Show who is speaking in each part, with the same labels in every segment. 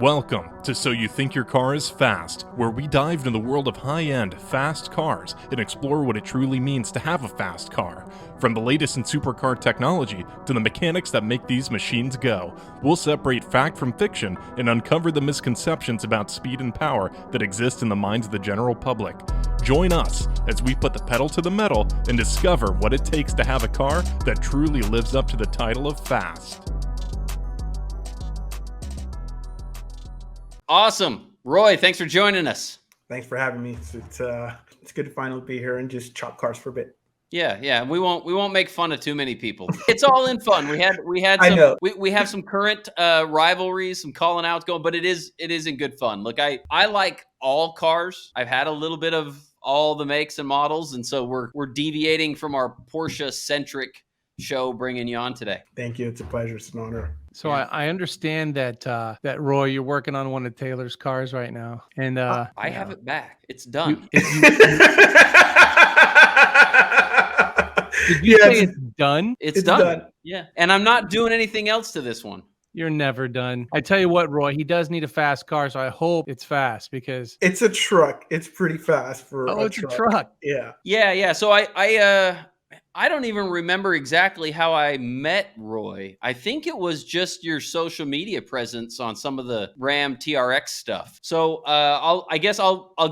Speaker 1: Welcome to So You Think Your Car is Fast, where we dive into the world of high-end, fast cars and explore what it truly means to have a fast car. From the latest in supercar technology to the mechanics that make these machines go, we'll separate fact from fiction and uncover the misconceptions about speed and power that exist in the minds of the general public. Join us as we put the pedal to the metal and discover what it takes to have a car that truly lives up to the title of fast.
Speaker 2: Awesome. Roy, thanks for joining us.
Speaker 3: Thanks for having me. It's good to finally be here and just chop cars for a bit.
Speaker 2: Yeah. We won't make fun of too many people. It's all in fun. We had
Speaker 3: I
Speaker 2: some
Speaker 3: know.
Speaker 2: we have some current rivalries, some calling outs going, but it is in good fun. Look, I like all cars. I've had a little bit of all the makes and models, and so we're deviating from our Porsche centric show, bringing you on today.
Speaker 3: Thank you. It's a pleasure. It's an honor.
Speaker 4: So I understand that Roy, you're working on one of Taylor's cars right now, and
Speaker 2: I have it back. It's done.
Speaker 4: Did you say it's done?
Speaker 2: It's done. Yeah, and I'm not doing anything else to this one.
Speaker 4: You're never done. I tell you what, Roy, he does need a fast car, so I hope it's fast because
Speaker 3: it's a truck. It's pretty fast for
Speaker 4: a truck.
Speaker 3: Yeah.
Speaker 2: So I don't even remember exactly how I met Roy. I think it was just your social media presence on some of the Ram TRX stuff. So I'll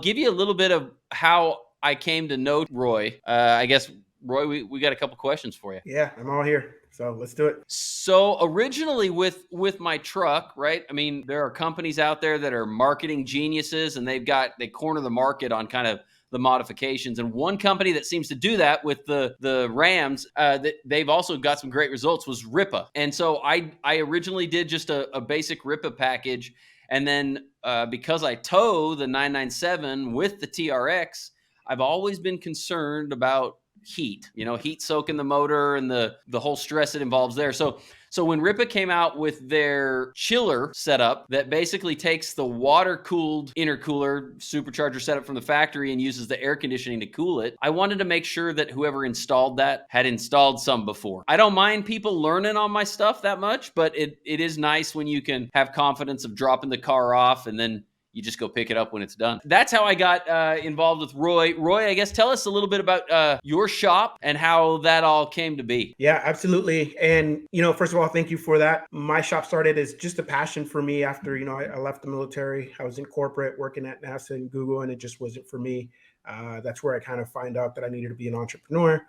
Speaker 2: give you a little bit of how I came to know Roy. I guess, Roy, we got a couple questions for you.
Speaker 3: Yeah, I'm all here. So let's do it.
Speaker 2: So originally with my truck, right? I mean, there are companies out there that are marketing geniuses, and they corner the market on kind of the modifications. And one company that seems to do that with the Rams, that they've also got some great results, was Ripa. And so I originally did just a basic Ripa package. And then because I tow the 997 with the TRX, I've always been concerned about heat soaking the motor and the whole stress it involves there. So when Ripa came out with their chiller setup that basically takes the water-cooled intercooler supercharger setup from the factory and uses the air conditioning to cool it, I wanted to make sure that whoever installed that had installed some before. I don't mind people learning on my stuff that much, but it is nice when you can have confidence of dropping the car off and then you just go pick it up when it's done. That's how I got involved with Roy. Roy, I guess tell us a little bit about your shop and how that all came to be.
Speaker 3: Yeah, absolutely. And, first of all, thank you for that. My shop started as just a passion for me after, I left the military. I was in corporate working at NASA and Google, and it just wasn't for me. That's where I kind of find out that I needed to be an entrepreneur,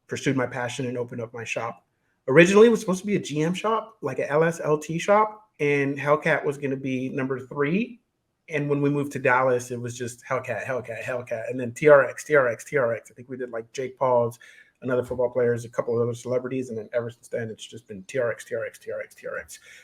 Speaker 3: pursued my passion, and opened up my shop. Originally, it was supposed to be a GM shop, like a LSLT shop, and Hellcat was going to be number 3. And when we moved to Dallas, it was just Hellcat, and then TRX. I think we did like Jake Paul's, another football players, a couple of other celebrities, and then ever since then, it's just been TRX.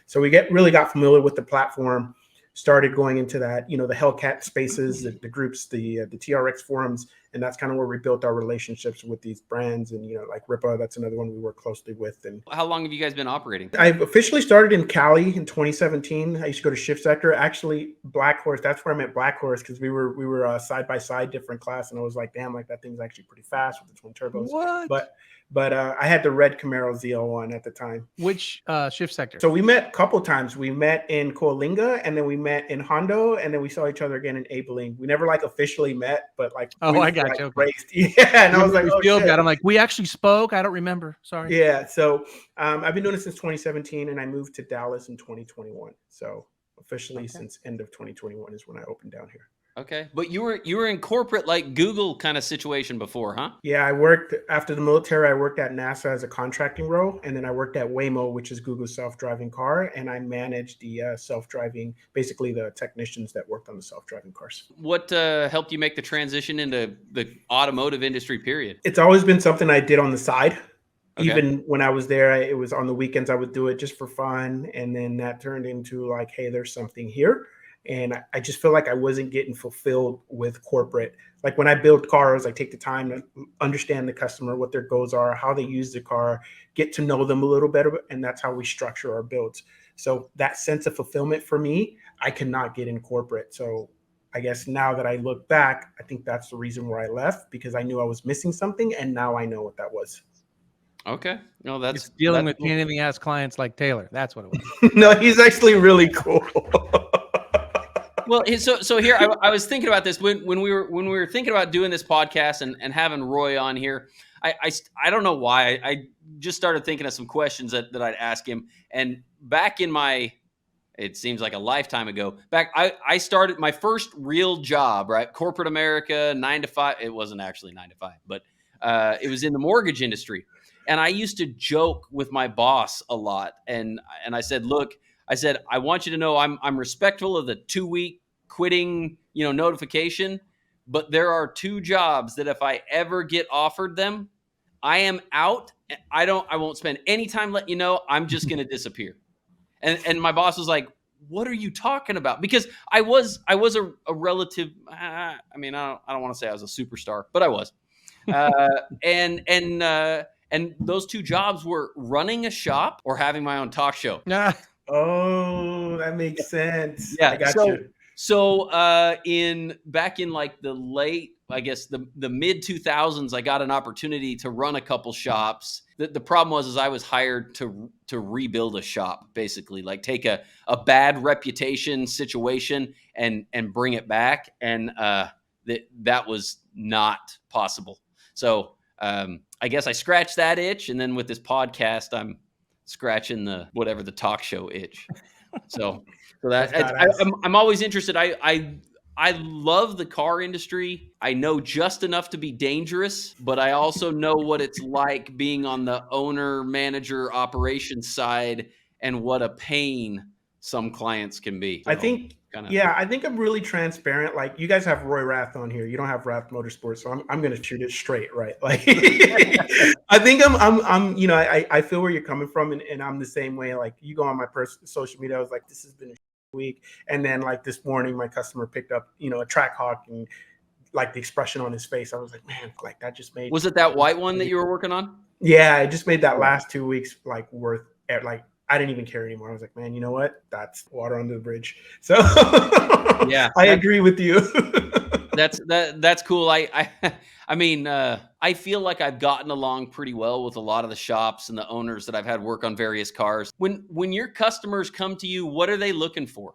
Speaker 3: So we really got familiar with the platform, started going into that, the Hellcat spaces, the groups, the TRX forums, and that's kind of where we built our relationships with these brands. And, like Ripa, that's another one we work closely with. And
Speaker 2: how long have you guys been operating?
Speaker 3: I officially started in Cali in 2017. I used to go to Shift Sector. Actually, Black Horse, that's where I met Black Horse, because we were side by side, different class. And I was like, damn, like that thing's actually pretty fast with the twin turbos.
Speaker 4: What?
Speaker 3: But I had the red Camaro ZL1 at the time.
Speaker 4: Which Shift Sector?
Speaker 3: So we met a couple times. We met in Coalinga, and then we met in Hondo, and then we saw each other again in Abilene. We never officially met, but I got you. Raced. Yeah, and I was like, oh shit.
Speaker 4: I'm like, we actually spoke. I don't remember. Sorry.
Speaker 3: Yeah. So I've been doing it since 2017, and I moved to Dallas in 2021. So officially since end of 2021 is when I opened down here.
Speaker 2: Okay. But you were in corporate, like Google kind of situation before, huh?
Speaker 3: Yeah, I worked after the military. I worked at NASA as a contracting role, and then I worked at Waymo, which is Google's self-driving car, and I managed the self-driving, basically the technicians that worked on the self-driving cars.
Speaker 2: What helped you make the transition into the automotive industry, period?
Speaker 3: It's always been something I did on the side.
Speaker 2: Okay.
Speaker 3: Even when I was there, it was on the weekends. I would do it just for fun, and then that turned into like, hey, there's something here. And I just feel like I wasn't getting fulfilled with corporate. Like when I build cars, I take the time to understand the customer, what their goals are, how they use the car, get to know them a little better. And that's how we structure our builds. So that sense of fulfillment for me, I cannot get in corporate. So I guess now that I look back, I think that's the reason where I left, because I knew I was missing something. And now I know what that was.
Speaker 2: Okay. No, that's
Speaker 4: dealing with pain in the ass clients like Taylor. That's what it was.
Speaker 3: No, he's actually really cool.
Speaker 2: Well, so here I was thinking about this when we were thinking about doing this podcast and having Roy on here. I don't know why I just started thinking of some questions that I'd ask him. And back in it seems like a lifetime ago. I started my first real job, right? Corporate America, 9 to 5. It wasn't actually 9 to 5, but it was in the mortgage industry. And I used to joke with my boss a lot. And I said, look, I want you to know I'm respectful of the 2-week quitting, notification, but there are 2 jobs that if I ever get offered them, I am out. I won't spend any time letting you know. I'm just going to disappear. And my boss was like, what are you talking about? Because I was a relative. I mean, I don't want to say I was a superstar, but I was. And those 2 jobs were running a shop or having my own talk show.
Speaker 3: Oh, that makes sense.
Speaker 2: Yeah,
Speaker 3: I got you.
Speaker 2: So back in like the late, I guess the mid 2000s, I got an opportunity to run a couple shops. The problem was I was hired to rebuild a shop, basically, like take a bad reputation situation and bring it back, and that was not possible. So I guess I scratched that itch, and then with this podcast, I'm scratching the talk show itch. So I'm always interested. I love the car industry. I know just enough to be dangerous, but I also know what it's like being on the owner, manager, operations side and what a pain some clients can be. So,
Speaker 3: I think I'm really transparent. Like, you guys have Roy Wragth on here. You don't have Wragth Motorsports, so I'm going to shoot it straight, right? Like, I think I feel where you're coming from, and I'm the same way. Like, you go on my social media, I was like, this has been a week, and then like this morning, my customer picked up, a Trackhawk, and like the expression on his face, I was like, man, like that just made.
Speaker 2: Was it that white one that you were working on?
Speaker 3: Yeah, it just made that last 2 weeks like worth like. I didn't even care anymore. I was like, man, you know what? That's water under the bridge. So yeah, I agree with you.
Speaker 2: That's cool. I mean, I feel like I've gotten along pretty well with a lot of the shops and the owners that I've had work on various cars. When your customers come to you, what are they looking for?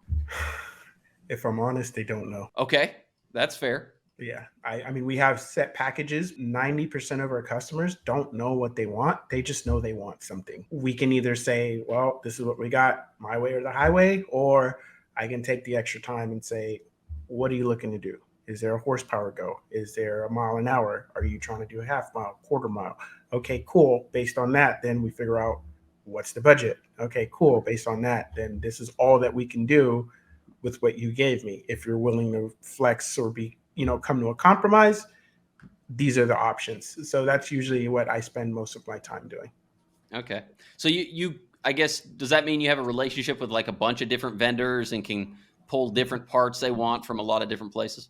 Speaker 3: If I'm honest, they don't know.
Speaker 2: Okay, that's fair.
Speaker 3: Yeah. I mean, we have set packages. 90% of our customers don't know what they want. They just know they want something. We can either say, well, this is what we got, my way or the highway, or I can take the extra time and say, what are you looking to do? Is there a horsepower go? Is there a mile an hour? Are you trying to do a half mile, quarter mile? Okay, cool. Based on that, then we figure out what's the budget. Okay, cool. Based on that, then this is all that we can do with what you gave me. If you're willing to flex or come to a compromise, these are the options. So that's usually what I spend most of my time doing.
Speaker 2: Okay. So you I guess, does that mean you have a relationship with like a bunch of different vendors and can pull different parts they want from a lot of different places?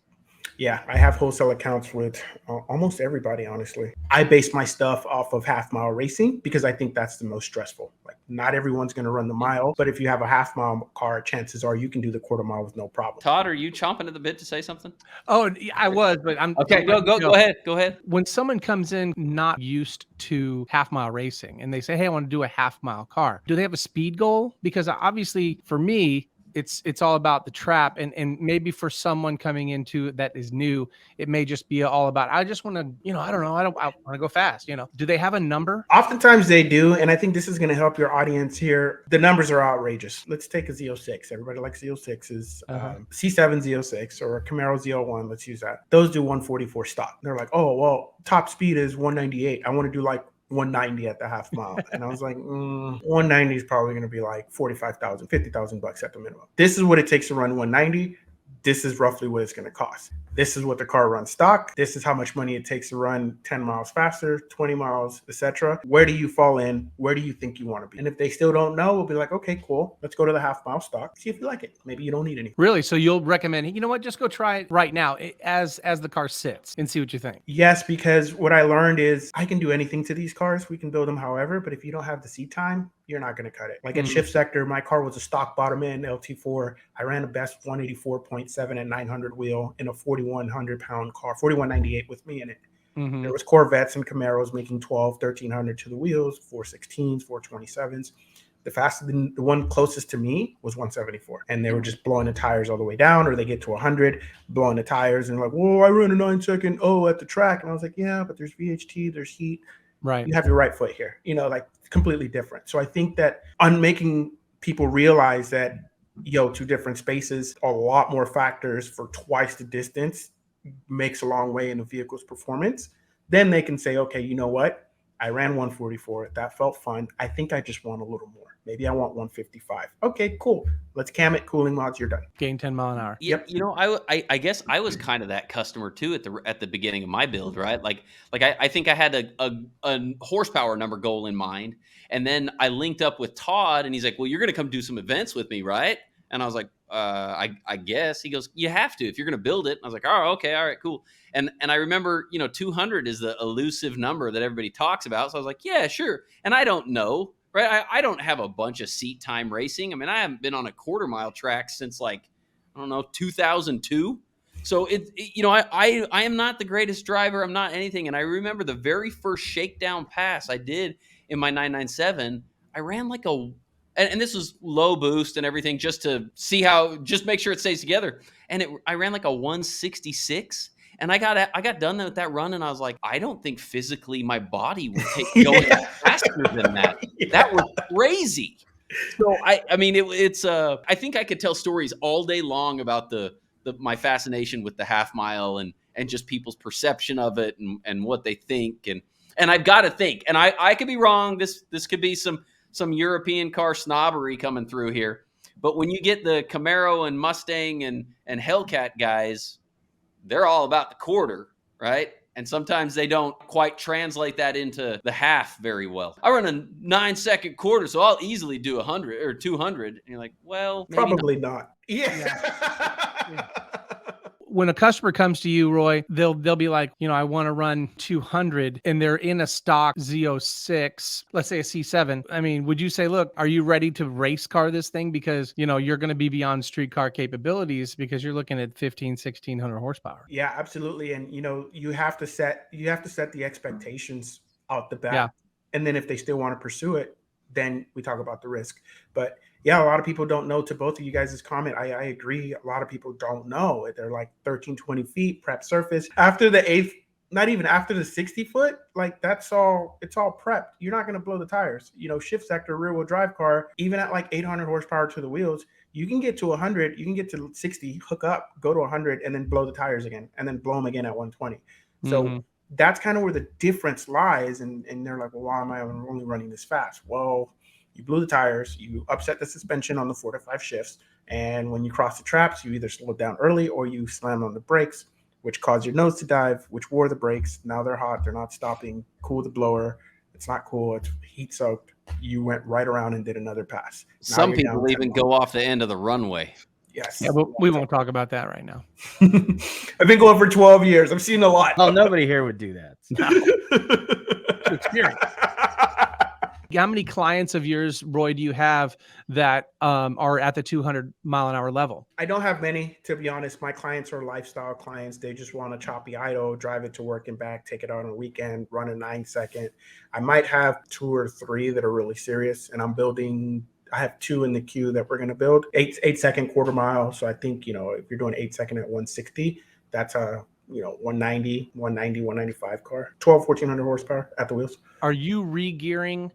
Speaker 3: Yeah, I have wholesale accounts with almost everybody, honestly. I base my stuff off of half mile racing because I think that's the most stressful. Like, not everyone's going to run the mile, but if you have a half mile car, chances are you can do the quarter mile with no problem.
Speaker 2: Todd, are you chomping at the bit to say something?
Speaker 4: Oh, I was, but I'm
Speaker 2: okay. Go ahead. Go ahead.
Speaker 4: When someone comes in not used to half mile racing and they say, hey, I want to do a half mile car, do they have a speed goal? Because obviously for me, it's all about the trap, and maybe for someone coming into that is new, it may just be all about, I just want to, I don't know, I want to go fast. Do they have a number?
Speaker 3: Oftentimes they do, and I think this is going to help your audience here. The numbers are outrageous. Let's take a Z06. Everybody likes Z06s, C7 Z06 or a Camaro Z01. Let's use that. Those do 144 stock. They're like, oh well, top speed is 198. I want to do like 190 at the half mile. And I was like, 190 is probably going to be like 45,000, 50,000 bucks at the minimum. This is what it takes to run 190. This is roughly what it's going to cost. This is what the car runs stock. This is how much money it takes to run 10 miles faster, 20 miles, etc. Where do you fall in? Where do you think you want to be? And if they still don't know, we'll be like, okay, cool. Let's go to the half mile stock. See if you like it. Maybe you don't need any.
Speaker 4: Really? So you'll recommend, you know what, just go try it right now as the car sits and see what you think.
Speaker 3: Yes, because what I learned is I can do anything to these cars. We can build them however, but if you don't have the seat time, you're not going to cut it. Like at Shift Sector, my car was a stock bottom end LT4. I ran a best 184.7 and 900 wheel in a 4,100 pound car, 4,198 with me in it. There was Corvettes and Camaros making 1,200, 1,300 to the wheels, 416s, 427s. The one closest to me was 174, and they were just blowing the tires all the way down, or they get to 100, blowing the tires, and like, whoa, I ran a 9-second at the track, and I was like, yeah, but there's VHT, there's heat,
Speaker 4: Right?
Speaker 3: You have your right foot here, like completely different. So I think that on making people realize that, two different spaces, a lot more factors for twice the distance makes a long way in the vehicle's performance. Then they can say, okay, you know what? I ran 144. That felt fun. I think I just want a little more. Maybe I want 155. Okay, cool. Let's cam it. Cooling mods. You're done.
Speaker 4: Gain 10 mile an hour.
Speaker 2: Yep. I guess I was kind of that customer too at the beginning of my build, right? Like I think I had a horsepower number goal in mind, and then I linked up with Todd, and he's like, "Well, you're going to come do some events with me, right?" And I was like, I guess. He goes, "You have to if you're going to build it." And I was like, "Oh, okay, all right, cool." And I remember, 200 is the elusive number that everybody talks about. So I was like, "Yeah, sure." And I don't know, right? I don't have a bunch of seat time racing. I mean, I haven't been on a quarter mile track since I don't know, 2002. So I am not the greatest driver. I'm not anything. And I remember the very first shakedown pass I did in my 997. I ran and this was low boost and everything just to see just make sure it stays together. And I ran like a 166. And I got done with that run, and I was like, I don't think physically my body will take going faster than that. Yeah. That was crazy. So I mean, it's I think I could tell stories all day long about my fascination with the half mile and just people's perception of it and what they think and I've got to think, and I could be wrong. This could be some European car snobbery coming through here, but when you get the Camaro and Mustang and Hellcat guys, they're all about the quarter, right? And sometimes they don't quite translate that into the half very well. I run a 9-second quarter, so I'll easily do 100 or 200. And you're like, well, maybe
Speaker 3: probably not. Yeah.
Speaker 4: Yeah. When a customer comes to you, Roy, they'll be like, I want to run 200, and they're in a stock Z06, let's say a C7. I mean, would you say, look, are you ready to race car this thing? Because, you're going to be beyond street car capabilities because you're looking at 1,600 horsepower.
Speaker 3: Yeah, absolutely. And, you have to set the expectations out the bat.
Speaker 4: Yeah.
Speaker 3: And then if they still want to pursue it, then we talk about the risk. But yeah, a lot of people don't know. To both of you guys' comment, I agree. A lot of people don't know. They're like 13, 20 feet, prep surface. After the 8th, not even after the 60 foot, like it's all prepped. You're not going to blow the tires. Shift sector, rear wheel drive car, even at like 800 horsepower to the wheels, you can get to 100, you can get to 60, hook up, go to 100, and then blow the tires again, and then blow them again at 120. So that's kind of where the difference lies. And they're like, well, why am I only running this fast? Well, you blew the tires, you upset the suspension on the 4 to 5 shifts. And when you cross the traps, you either slow down early or you slam on the brakes, which caused your nose to dive, which wore the brakes. Now they're hot. They're not stopping. Cool the blower. It's not cool. It's heat soaked. You went right around and did another pass. Now
Speaker 2: some people even go off the end of the runway.
Speaker 3: Yes.
Speaker 4: Yeah, but we won't talk about that right now.
Speaker 3: I've been going for 12 years. I've seen a lot.
Speaker 5: Oh, nobody here would do that.
Speaker 4: No. Experience. How many clients of yours, Roy, do you have that are at the 200 mile an hour level?
Speaker 3: I don't have many, to be honest. My clients are lifestyle clients. They just want a choppy idle, drive it to work and back, take it out on a weekend, run a 9-second. I might have 2 or 3 that are really serious, and I have 2 in the queue that we're going to build. 8-second quarter mile. So I think, if you're doing 8-second at 160, that's a 190, 195 car, 1,400 horsepower at the wheels.
Speaker 4: Are you re-gearing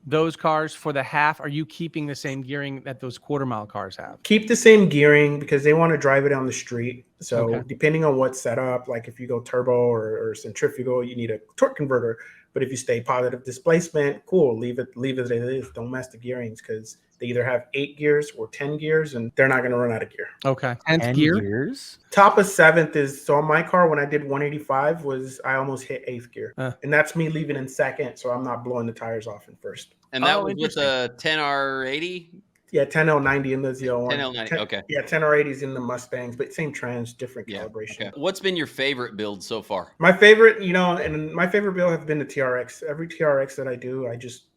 Speaker 4: those cars for the half? Are you keeping the same gearing that those quarter mile cars have?
Speaker 3: Keep the same gearing because they want to drive it on the street. So
Speaker 4: Okay.
Speaker 3: Depending on what setup, like if you go turbo or centrifugal, you need a torque converter. But if you stay positive displacement, cool, leave it as it is. Don't mess the gearings because they either have 8 gears or 10 gears and they're not going to run out of gear.
Speaker 4: Okay.
Speaker 5: 10
Speaker 4: gear?
Speaker 5: gears?
Speaker 3: Top of 7th is, so on my car, when I did 185 I almost hit 8th gear. And that's me leaving in 2nd. So I'm not blowing the tires off in 1st.
Speaker 2: And that was with a 10R80?
Speaker 3: Yeah, 10L90 in the Z01.
Speaker 2: 10L90, okay.
Speaker 3: Yeah, 10R80s in the Mustangs, but same trans, different calibration.
Speaker 2: Okay. What's been your favorite build so far?
Speaker 3: My favorite, and my favorite build has been the TRX. Every TRX that I do, I just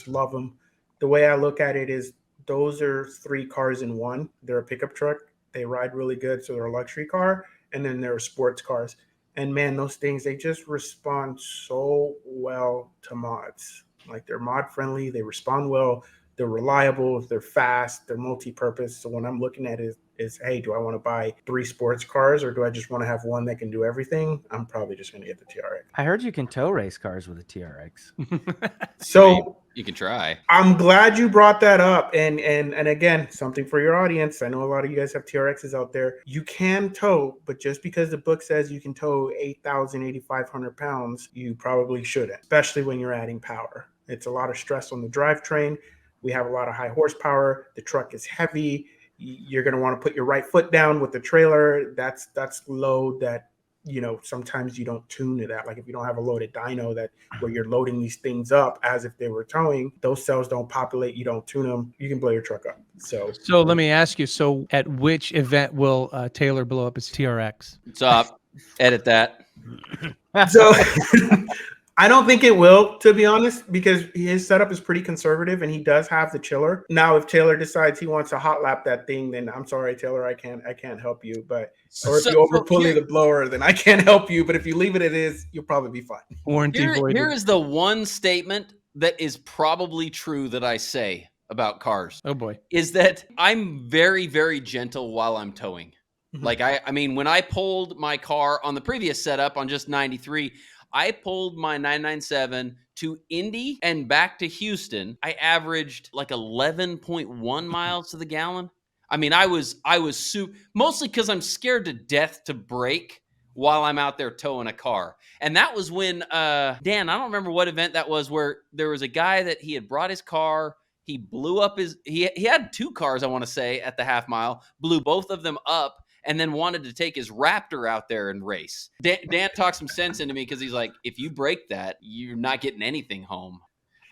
Speaker 3: love them. The way I look at it is those are 3 cars in one. They're a pickup truck. They ride really good, so they're a luxury car, and then they're sports cars. And man, those things, they just respond so well to mods. Like they're mod friendly, they respond well. they're reliable, they're fast, they're multi-purpose. So when I'm looking at it is, hey, do I want to buy 3 sports cars or do I just want to have one that can do everything? I'm probably just going to get the TRX.
Speaker 5: I heard you can tow race cars with a TRX.
Speaker 3: So
Speaker 2: you can try.
Speaker 3: I'm glad you brought that up. And again, something for your audience. I know a lot of you guys have TRXs out there. You can tow, but just because the book says you can tow 8,000, 8,500 pounds, you probably shouldn't, especially when you're adding power. It's a lot of stress on the drivetrain. We have a lot of high horsepower. The truck is heavy. You're going to want to put your right foot down with the trailer. That's load that, you know, sometimes you don't tune to that. Like if you don't have a loaded dyno that where you're loading these things up as if they were towing, those cells don't populate. You don't tune them. You can blow your truck up. So
Speaker 4: let me ask you. So at which event will Taylor blow up his TRX?
Speaker 2: What's up? Edit that.
Speaker 3: So I don't think it will, to be honest, because his setup is pretty conservative and he does have the chiller. Now, if Taylor decides he wants to hot lap that thing, then I'm sorry, Taylor, I can't help you. But or if you over pulley the blower, then I can't help you. But if you leave it as is, you'll probably be fine.
Speaker 4: Warranty voided.
Speaker 2: Here is the one statement that is probably true that I say about cars.
Speaker 4: Oh boy.
Speaker 2: Is that I'm very, very gentle while I'm towing. Mm-hmm. Like I mean, when I pulled my car on the previous setup on just 93, I pulled my 997 to Indy and back to Houston. I averaged like 11.1 miles to the gallon. I mean, I was mostly because I'm scared to death to brake while I'm out there towing a car. And that was when, Dan, I don't remember what event that was where there was a guy that he had brought his car. He blew up he had 2 cars, I want to say, at the half mile, blew both of them up, and then wanted to take his Raptor out there and race. Dan talked some sense into me because he's like, if you break that, you're not getting anything home.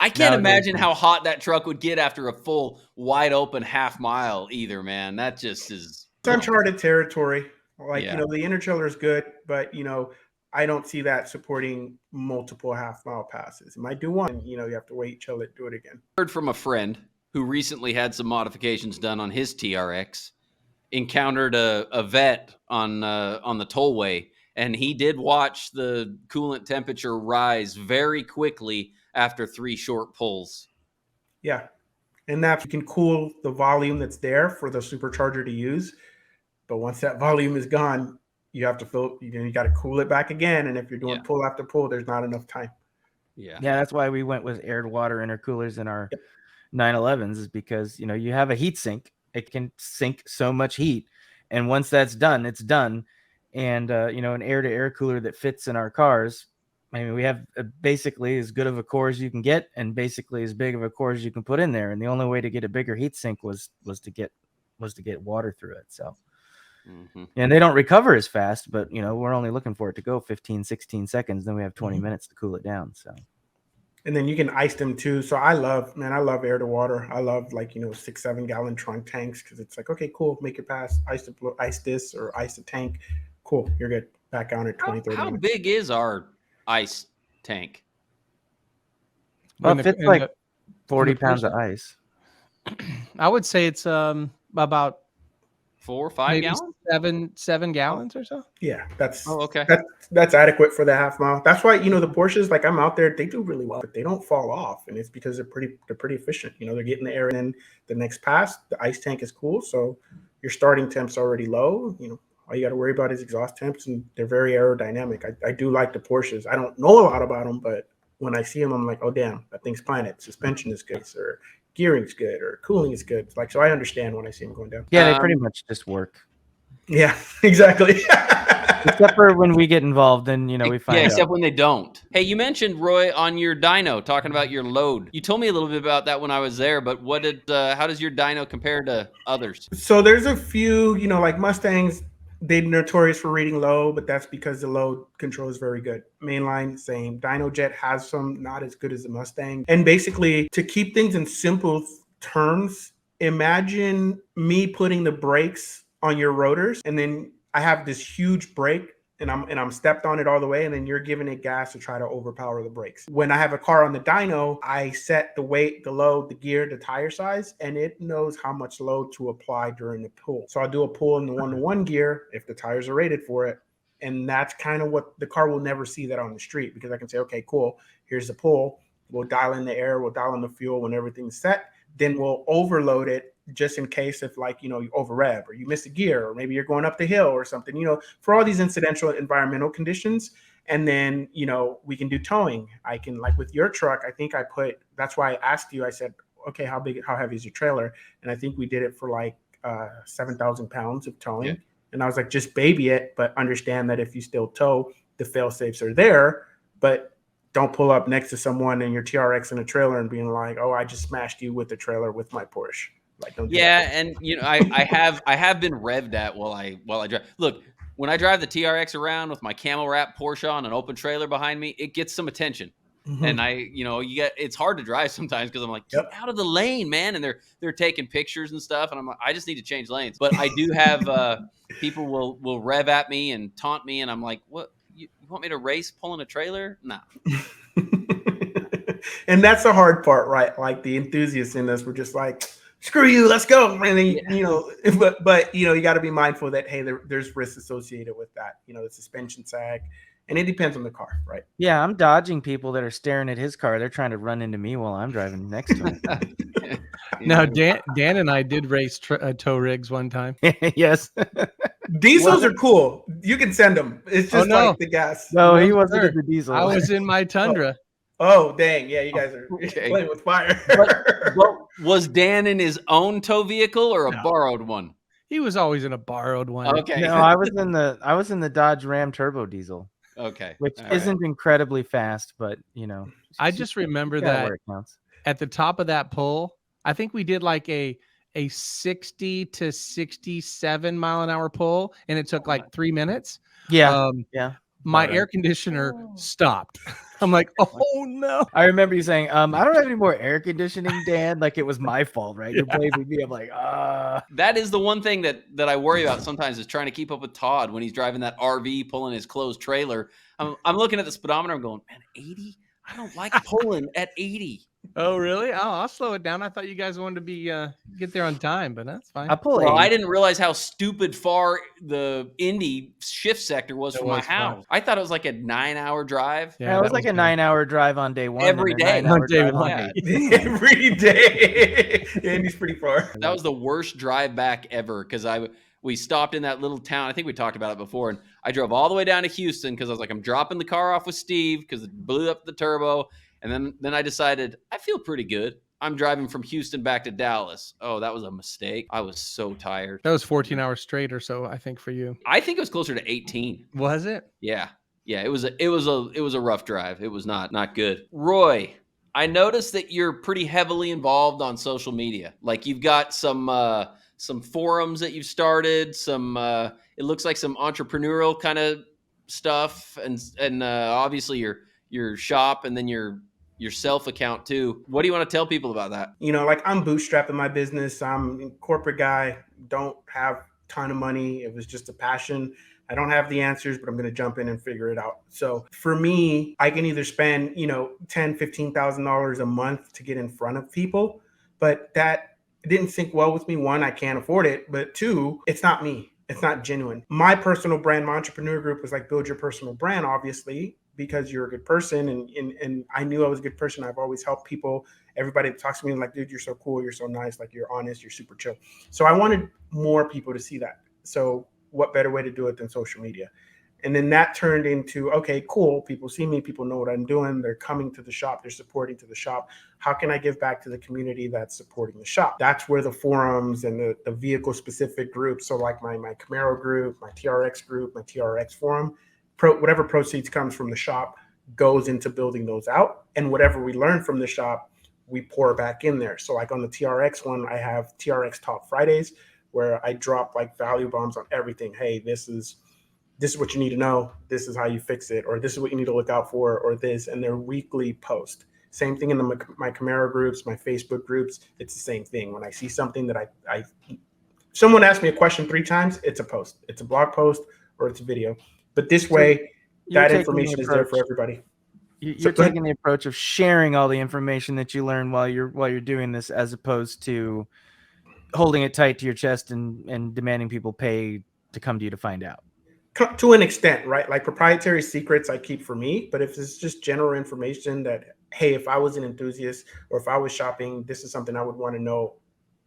Speaker 2: I can't imagine how hot that truck would get after a full wide open half mile either, man. That just is
Speaker 3: uncharted territory. Like, you know, the inner chiller is good, but, you know, I don't see that supporting multiple half mile passes. It might do one, you know, you have to wait, chill it, do it again.
Speaker 2: I heard from a friend who recently had some modifications done on his TRX. Encountered a vet on the tollway, and he did watch the coolant temperature rise very quickly after 3 short pulls.
Speaker 3: Yeah, and that you can cool the volume that's there for the supercharger to use, but once that volume is gone, you have to fill. You got to cool it back again, and if you're doing pull after pull, there's not enough time.
Speaker 5: Yeah, that's why we went with aired water intercoolers in our 911s, is because, you know, you have a heat sink. It can sink so much heat, and once that's done, it's done. And you know, an air-to-air cooler that fits in our cars, I mean, we have basically as good of a core as you can get, and basically as big of a core as you can put in there. And the only way to get a bigger heat sink was to get water through it. So, and they don't recover as fast, but you know, we're only looking for it to go 15, 16 seconds. Then we have 20 minutes to cool it down. So.
Speaker 3: And then you can ice them too. So I love air to water. I love, like, you know, 6-7 gallon trunk tanks, because it's like, okay, cool, make your pass, ice this or ice the tank. Cool, you're good. Back on at 20, 30
Speaker 2: How
Speaker 3: minutes.
Speaker 2: big is our ice tank?
Speaker 5: Well, it fits like 40 pounds of ice.
Speaker 4: I would say it's about
Speaker 2: 4 or 5 gallons?
Speaker 4: 7 gallons or so.
Speaker 3: Yeah, that's
Speaker 2: okay.
Speaker 3: That's adequate for the half mile. That's why, you know, the Porsches, like, I'm out there, they do really well, but they don't fall off, and it's because they're pretty efficient. You know, they're getting the air in the next pass. The ice tank is cool, so your starting temp's already low. You know, all you got to worry about is exhaust temps, and they're very aerodynamic. I do like the Porsches. I don't know a lot about them, but when I see them, I'm like, oh damn, that thing's planet. Suspension is good, or gearing's good, or cooling is good. Like, so I understand when I see them going down.
Speaker 5: Yeah, they pretty much just work.
Speaker 3: Yeah, exactly.
Speaker 5: Except for when we get involved, then, you know, we find out.
Speaker 2: Except when they don't. Hey, you mentioned, Roy, on your dyno, talking about your load. You told me a little bit about that when I was there, but how does your dyno compare to others?
Speaker 3: So there's a few, you know, like Mustangs, they're notorious for reading low, but that's because the load control is very good. Mainline, same. DynoJet has some, not as good as the Mustang. And basically, to keep things in simple terms, imagine me putting the brakes on your rotors, and then I have this huge brake, and I'm stepped on it all the way, and then you're giving it gas to try to overpower the brakes. When I have a car on the dyno, I set the weight, the load, the gear, the tire size, and it knows how much load to apply during the pull. So I'll do a pull in the 1-to-1 gear if the tires are rated for it. And that's kind of what the car will never see that on the street, because I can say, okay, cool, here's the pull. We'll dial in the air, we'll dial in the fuel when everything's set. then we'll overload it just in case if like, you over rev or you miss a gear, or maybe you're going up the hill or something, for all these incidental environmental conditions. And then, we can do towing. I can, like with your truck, I think that's why I asked you, I said, okay, how heavy is your trailer? And I think we did it for like 7,000 pounds of towing. Yeah. And I was like, just baby it, but understand that if you still tow, the fail safes are there, but don't pull up next to someone in your TRX in a trailer and being like, oh, I just smashed you with the trailer with my Porsche. Like, don't do that.
Speaker 2: And I have been revved at while I drive. Look, when I drive the TRX around with my camel wrap Porsche on an open trailer behind me, it gets some attention. Mm-hmm. And it's hard to drive sometimes because I'm like, get out of the lane, man. And they're taking pictures and stuff. And I'm like, I just need to change lanes. But I do have people will rev at me and taunt me. And I'm like, what? You want me to race pulling a trailer? No.
Speaker 3: And that's the hard part, right? Like the enthusiasts in us were just like, screw you, let's go. And then, but you got to be mindful that, hey, there's risks associated with that, the suspension sag, and it depends on the car, right?
Speaker 5: Yeah, I'm dodging people that are staring at his car. They're trying to run into me while I'm driving next to him.
Speaker 4: Now, Dan and I did race tow rigs one time.
Speaker 5: Yes.
Speaker 3: Diesels are cool. You can send them. It's just like the gas.
Speaker 5: No, he wasn't in the diesel.
Speaker 4: I was in my Tundra.
Speaker 3: Oh, dang. Yeah, you guys are playing with fire.
Speaker 2: But was Dan in his own tow vehicle or a borrowed one?
Speaker 4: He was always in a borrowed one.
Speaker 5: Okay. No, I was in the Dodge Ram Turbo Diesel.
Speaker 2: Okay.
Speaker 5: Which isn't incredibly fast, but
Speaker 4: I just remember that at the top of that pull, I think we did like a 60 to 67 mile an hour pull, and it took like 3 minutes.
Speaker 5: Yeah.
Speaker 4: My air conditioner stopped. I'm like, oh no.
Speaker 5: I remember you saying, I don't have any more air conditioning, Dan. Like it was my fault, right? You're blaming me. I'm like,
Speaker 2: That is the one thing that I worry about sometimes is trying to keep up with Todd when he's driving that RV, pulling his closed trailer. I'm looking at the speedometer. I'm going, man, 80? I don't like pulling at 80.
Speaker 4: Oh, really? Oh, I'll slow it down. I thought you guys wanted to be get there on time, but that's fine.
Speaker 2: I didn't realize how stupid far the Indy shift sector was from my house. I thought it was like a 9-hour drive.
Speaker 5: Yeah, it was like a 9-hour drive on day one.
Speaker 2: Every day.
Speaker 5: On day one.
Speaker 3: Every day. Indy's pretty far.
Speaker 2: That was the worst drive back ever because we stopped in that little town. I think we talked about it before. And I drove all the way down to Houston because I was like, I'm dropping the car off with Steve because it blew up the turbo. And then I decided, I feel pretty good. I'm driving from Houston back to Dallas. Oh, that was a mistake. I was so tired.
Speaker 4: That was 14 hours straight or so, I think, for you.
Speaker 2: I think it was closer to 18.
Speaker 4: Was it?
Speaker 2: Yeah. Yeah, it was a rough drive. It was not good. Roy, I noticed that you're pretty heavily involved on social media. Like you've got some forums that you've started, it looks like some entrepreneurial kind of stuff and obviously your shop and then your self account too. What do you want to tell people about that?
Speaker 3: Like I'm bootstrapping my business. I'm a corporate guy, don't have a ton of money. It was just a passion. I don't have the answers, but I'm going to jump in and figure it out. So for me, I can either spend, $10,000, $15,000 a month to get in front of people, but that didn't sync well with me. One, I can't afford it, but two, it's not me. It's not genuine. My personal brand, my entrepreneur group was like, build your personal brand, obviously, because you're a good person. And I knew I was a good person. I've always helped people. Everybody that talks to me like, dude, you're so cool. You're so nice. Like you're honest. You're super chill. So I wanted more people to see that. So what better way to do it than social media? And then that turned into, okay, cool. People see me. People know what I'm doing. They're coming to the shop. They're supporting to the shop. How can I give back to the community that's supporting the shop? That's where the forums and the vehicle specific groups. So like my Camaro group, my TRX group, my TRX forum, whatever proceeds comes from the shop goes into building those out. And whatever we learn from the shop, we pour back in there. So like on the TRX one, I have TRX Talk Fridays where I drop like value bombs on everything. Hey, this is what you need to know. This is how you fix it, or this is what you need to look out for, or this. And they're weekly posts. Same thing in my Camaro groups, my Facebook groups. It's the same thing. When I see something that someone asks me a question 3 times, it's a post. It's a blog post or it's a video. But this way, that information is there for everybody.
Speaker 5: You're taking the approach of sharing all the information that you learn while you're doing this, as opposed to holding it tight to your chest and demanding people pay to come to you to find out.
Speaker 3: To an extent, right? Like proprietary secrets I keep for me, but if it's just general information that hey, if I was an enthusiast or if I was shopping, this is something I would want to know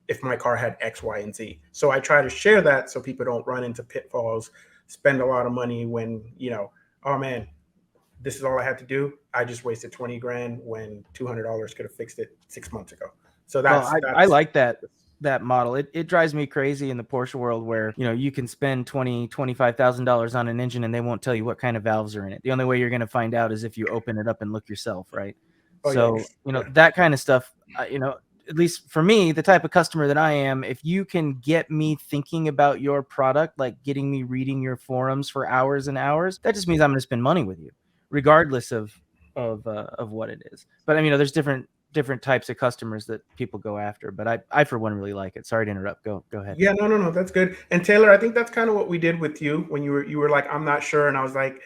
Speaker 3: if my car had X, Y, and Z. So I try to share that so people don't run into pitfalls, spend a lot of money when, oh man, this is all I had to do. I just wasted 20 grand when $200 could have fixed it 6 months ago. So
Speaker 5: I like that model. It drives me crazy in the Porsche world where, you can spend $25,000 on an engine and they won't tell you what kind of valves are in it. The only way you're going to find out is if you open it up and look yourself, right? That kind of stuff, at least for me, the type of customer that I am, if you can get me thinking about your product, like getting me reading your forums for hours and hours, that just means I'm going to spend money with you, regardless of what it is. But there's different types of customers that people go after, but I for one really like it. Sorry to interrupt. Go ahead.
Speaker 3: Yeah, no, that's good. And Taylor, I think that's kind of what we did with you when you were like, I'm not sure. And I was like,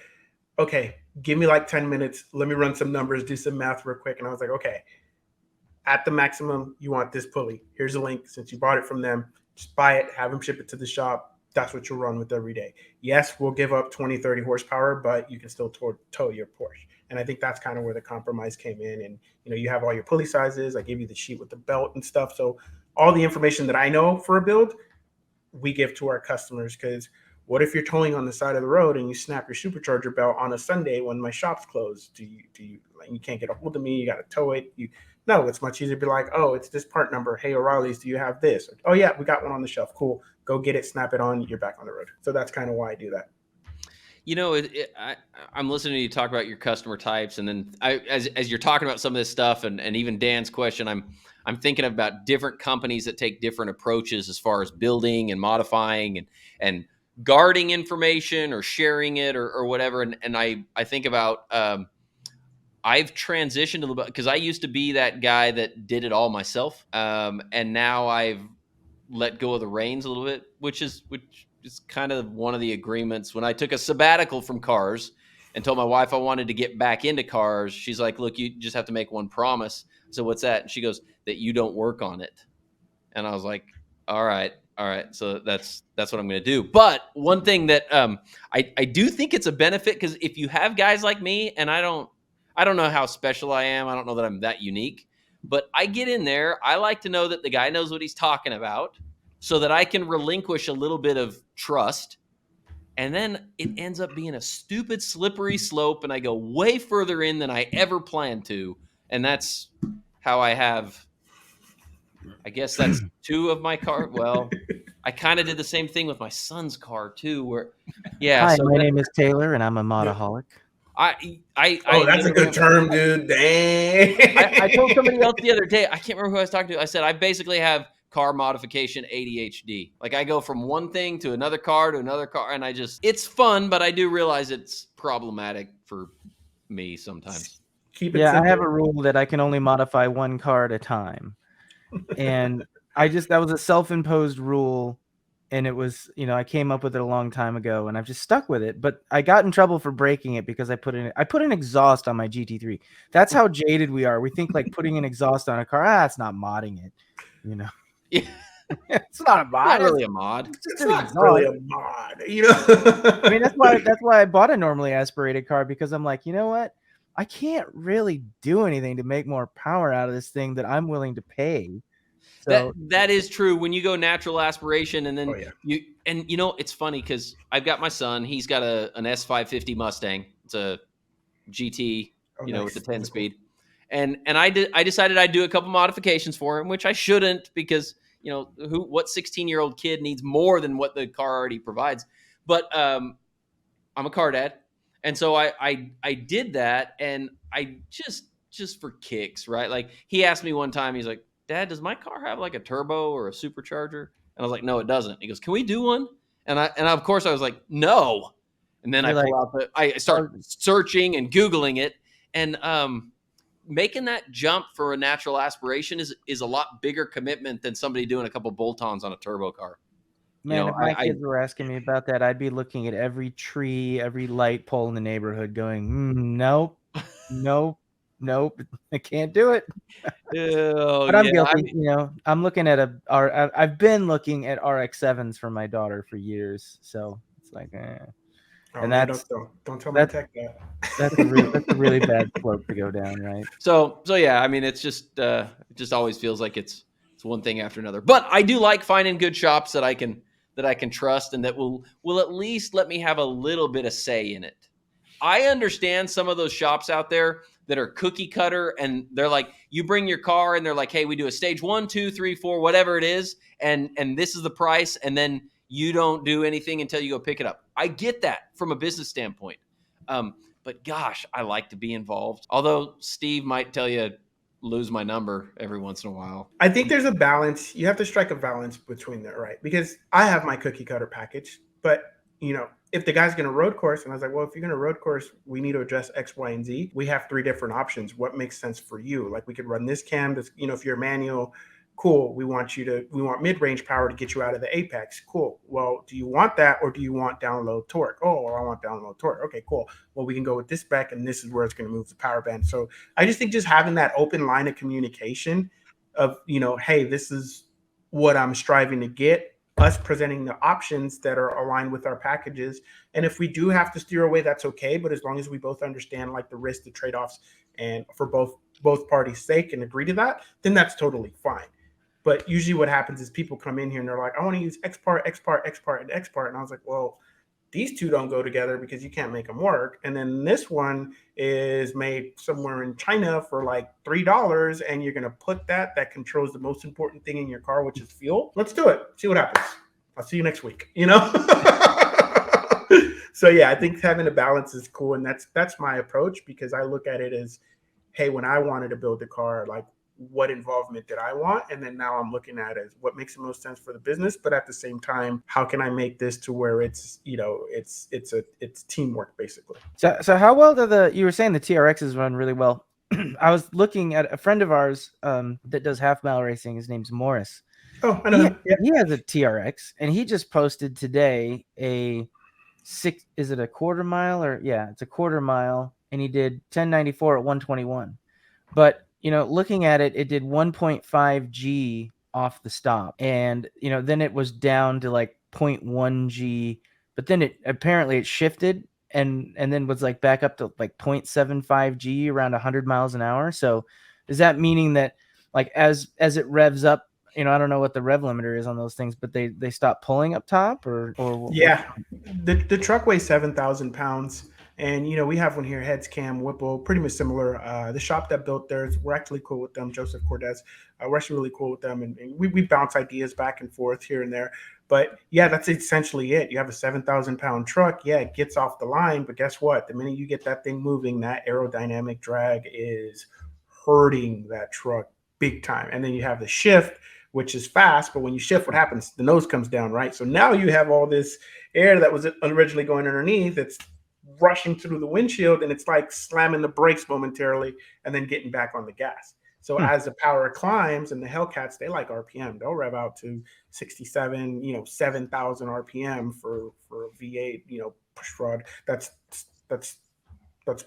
Speaker 3: okay, give me like 10 minutes. Let me run some numbers, do some math real quick. And I was like, okay, at the maximum, you want this pulley. Here's a link. Since you bought it from them, just buy it, have them ship it to the shop. That's what you'll run with every day. Yes, we'll give up 20, 30 horsepower, but you can still tow your Porsche. And I think that's kind of where the compromise came in. And, you have all your pulley sizes. I give you the sheet with the belt and stuff. So all the information that I know for a build, we give to our customers. Because what if you're towing on the side of the road and you snap your supercharger belt on a Sunday when my shop's closed? Do you like, you can't get a hold of me? You got to tow it. No, it's much easier to be like, oh, it's this part number. Hey, O'Reilly's, do you have this? Oh, yeah, we got one on the shelf. Cool. Go get it, snap it on. You're back on the road. So that's kind of why I do that.
Speaker 2: I'm listening to you talk about your customer types, and then as you're talking about some of this stuff, and even Dan's question, I'm thinking about different companies that take different approaches as far as building and modifying and guarding information or sharing it or whatever. And I think about I've transitioned a little bit because I used to be that guy that did it all myself, and now I've let go of the reins a little bit, which is kind of one of the agreements. When I took a sabbatical from cars and told my wife I wanted to get back into cars, she's like, look, you just have to make one promise. So what's that? And she goes, that you don't work on it. And I was like, all right. So that's what I'm going to do. But one thing that I do think it's a benefit, because if you have guys like me, and I don't know how special I am. I don't know that I'm that unique, but I get in there. I like to know that the guy knows what he's talking about so that I can relinquish a little bit of trust. And then it ends up being a stupid slippery slope, and I go way further in than I ever planned to. And that's how I have, I guess that's two of my car. Well, I kind of did the same thing with my son's car too, where, yeah.
Speaker 5: Hi, my name is Taylor, and I'm a modaholic.
Speaker 3: That's a good term, dude. Dang.
Speaker 2: I told somebody else the other day, I can't remember who I was talking to. I said, I basically have car modification ADHD. Like, I go from one thing to another car, and it's fun, but I do realize it's problematic for me sometimes.
Speaker 3: Keep it simple.
Speaker 5: I have a rule that I can only modify one car at a time. And that was a self-imposed rule. And it was, I came up with it a long time ago, and I've just stuck with it. But I got in trouble for breaking it because I put an exhaust on my GT3. That's how jaded we are. We think like putting an exhaust on a car, it's not modding it,
Speaker 2: Yeah.
Speaker 5: It's not a mod.
Speaker 2: Not really a mod.
Speaker 3: It's not really a mod,
Speaker 5: I mean, that's why I bought a normally aspirated car, because I'm like, you know what? I can't really do anything to make more power out of this thing that I'm willing to pay. So,
Speaker 2: that is true. When you go natural aspiration, and then it's funny because I've got my son. He's got an S550 Mustang. It's a GT,
Speaker 3: nice.
Speaker 2: with the 10-speed. And I decided I'd do a couple modifications for him, which I shouldn't, because what 16-year-old kid needs more than what the car already provides. But I'm a car dad, and so I did that, and I just for kicks, right? Like, he asked me one time, he's like, Dad, does my car have like a turbo or a supercharger? And I was like, no, it doesn't. He goes, can we do one? And of course I was like, no. And then I start searching and Googling it, and making that jump for a natural aspiration is a lot bigger commitment than somebody doing a couple bolt-ons on a turbo car.
Speaker 5: Man, if my kids were asking me about that, I'd be looking at every tree, every light pole in the neighborhood going, nope, I can't do it. But I'm guilty. I'm looking at I've been looking at RX-7s for my daughter for years. So it's like,
Speaker 3: Oh
Speaker 5: And
Speaker 3: man,
Speaker 5: that's
Speaker 3: don't tell my
Speaker 5: that's
Speaker 3: tech that.
Speaker 5: that's a really bad slope to go down, right?
Speaker 2: So yeah, I mean, it's just it just always feels like it's one thing after another. But I do like finding good shops that I can trust and that will at least let me have a little bit of say in it. I understand some of those shops out there that are cookie cutter, and they're like, you bring your car and they're like, hey, we do a stage 1, 2, 3, 4, whatever it is, and this is the price, and then you don't do anything until you go pick it up. I get that from a business standpoint. But gosh, I like to be involved. Although Steve might tell you lose my number every once in a while.
Speaker 3: I think there's a balance. You have to strike a balance between that, right? Because I have my cookie cutter package, but if the guy's going to road course, and I was like, well, if you're going to road course, we need to address X, Y, and Z. We have 3 different options. What makes sense for you? Like we could run this cam. This, if you're a manual, cool. We want mid-range power to get you out of the apex. Cool. Well, do you want that, or do you want down low torque? Oh, well, I want down low torque. Okay, cool. Well, we can go with this spec, and this is where it's going to move the power band. So I just think just having that open line of communication of, hey, this is what I'm striving to get, us presenting the options that are aligned with our packages. And if we do have to steer away, that's okay. But as long as we both understand like the risks, the trade-offs, and for both parties' sake and agree to that, then that's totally fine. But usually what happens is people come in here and they're like, I want to use X part, X part, X part, and X part. And I was like, well, these two don't go together because you can't make them work. And then this one is made somewhere in China for like $3, and you're going to put that controls the most important thing in your car, which is fuel. Let's do it. See what happens. I'll see you next week, So yeah, I think having a balance is cool. And that's my approach, because I look at it as, hey, when I wanted to build the car, like, what involvement did I want? And then now I'm looking at it as what makes the most sense for the business. But at the same time, how can I make this to where it's, it's teamwork basically.
Speaker 5: So how well do you were saying the TRXs run really well. I was looking at a friend of ours that does half mile racing. His name's Morris.
Speaker 3: Oh, I know him. Yeah.
Speaker 5: He has a TRX, and he just posted today is it a quarter mile it's a quarter mile, and he did 1094 at 121. But looking at it, it did 1.5 G off the stop. And, then it was down to like 0.1 G, but then it shifted and then was like back up to like 0.75 G around 100 miles an hour. So is that meaning that like as it revs up, I don't know what the rev limiter is on those things, but they stop pulling up top or
Speaker 3: yeah, the truck weighs 7,000 pounds. And, we have one here, Heads Cam, Whipple, pretty much similar. The shop that built theirs, we're actually cool with them, Joseph Cordes. We're actually really cool with them. And we bounce ideas back and forth here and there. But, yeah, that's essentially it. You have a 7,000-pound truck. Yeah, it gets off the line. But guess what? The minute you get that thing moving, that aerodynamic drag is hurting that truck big time. And then you have the shift, which is fast. But when you shift, what happens? The nose comes down, right? So now you have all this air that was originally going underneath. It's rushing through the windshield, and it's like slamming the brakes momentarily and then getting back on the gas. So as the power climbs, and the Hellcats, they like RPM. They'll rev out to 67, 7,000 RPM for a V8, push rod. That's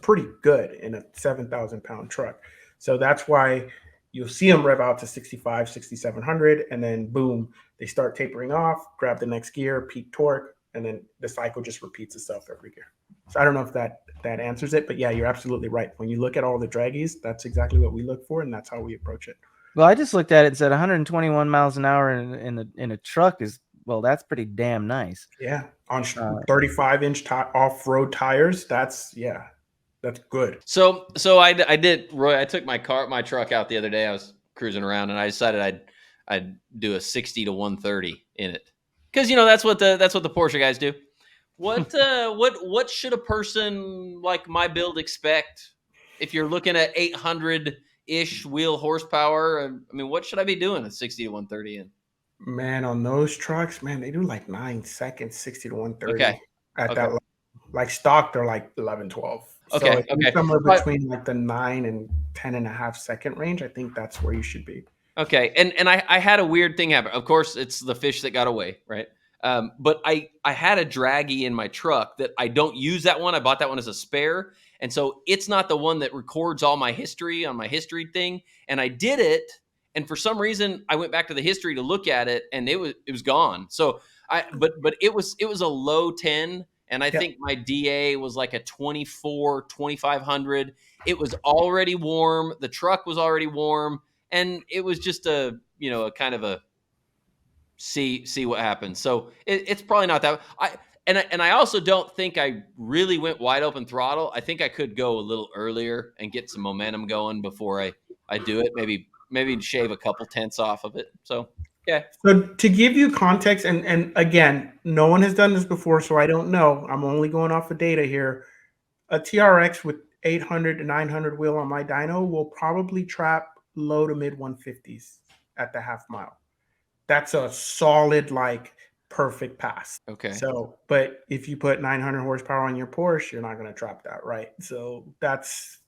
Speaker 3: pretty good in a 7,000-pound truck. So that's why you'll see them rev out to 65, 6,700, and then boom, they start tapering off, grab the next gear, peak torque, and then the cycle just repeats itself every gear. So I don't know if that answers it, but yeah, you're absolutely right. When you look at all the draggies, that's exactly what we look for, and that's how we approach it.
Speaker 5: Well, I just looked at it and said 121 miles an hour in a truck is, well, that's pretty damn nice.
Speaker 3: Yeah, on 35-inch off-road tires, that's good.
Speaker 2: So I did, Roy. I took my truck out the other day. I was cruising around, and I decided I'd do a 60 to 130 in it, because that's what the Porsche guys do. What should a person like my build expect if you're looking at 800-ish wheel horsepower? I mean, what should I be doing at 60 to 130 in?
Speaker 3: Man, on those trucks, man, they do like 9 seconds, 60 to 130.
Speaker 2: Okay.
Speaker 3: That level. Like stock, they're like 11, 12.
Speaker 2: Okay.
Speaker 3: So somewhere between like the 9 and 10.5 second range, I think that's where you should be.
Speaker 2: Okay. And I had a weird thing happen. Of course, it's the fish that got away, right? But I had a draggy in my truck that I don't use that one. I bought that one as a spare. And so it's not the one that records all my history on my history thing. And I did it. And for some reason I went back to the history to look at it, and it was gone. So but it was a low 10, And I think my DA was like a 24, 2500. It was already warm. The truck was already warm. And it was just a kind of a see what happens. So it's probably not that. I also don't think I really went wide open throttle. I think I could go a little earlier and get some momentum going before I do it. Maybe shave a couple tenths off of it. So yeah.
Speaker 3: So to give you context, and again, no one has done this before, so I don't know. I'm only going off the data here. A TRX with 800 to 900 wheel on my dyno will probably trap low to mid 150s at the half mile. That's a solid, like, perfect pass.
Speaker 2: Okay.
Speaker 3: So, but if you put 900 horsepower on your Porsche, you're not going to trap that, right? So that's,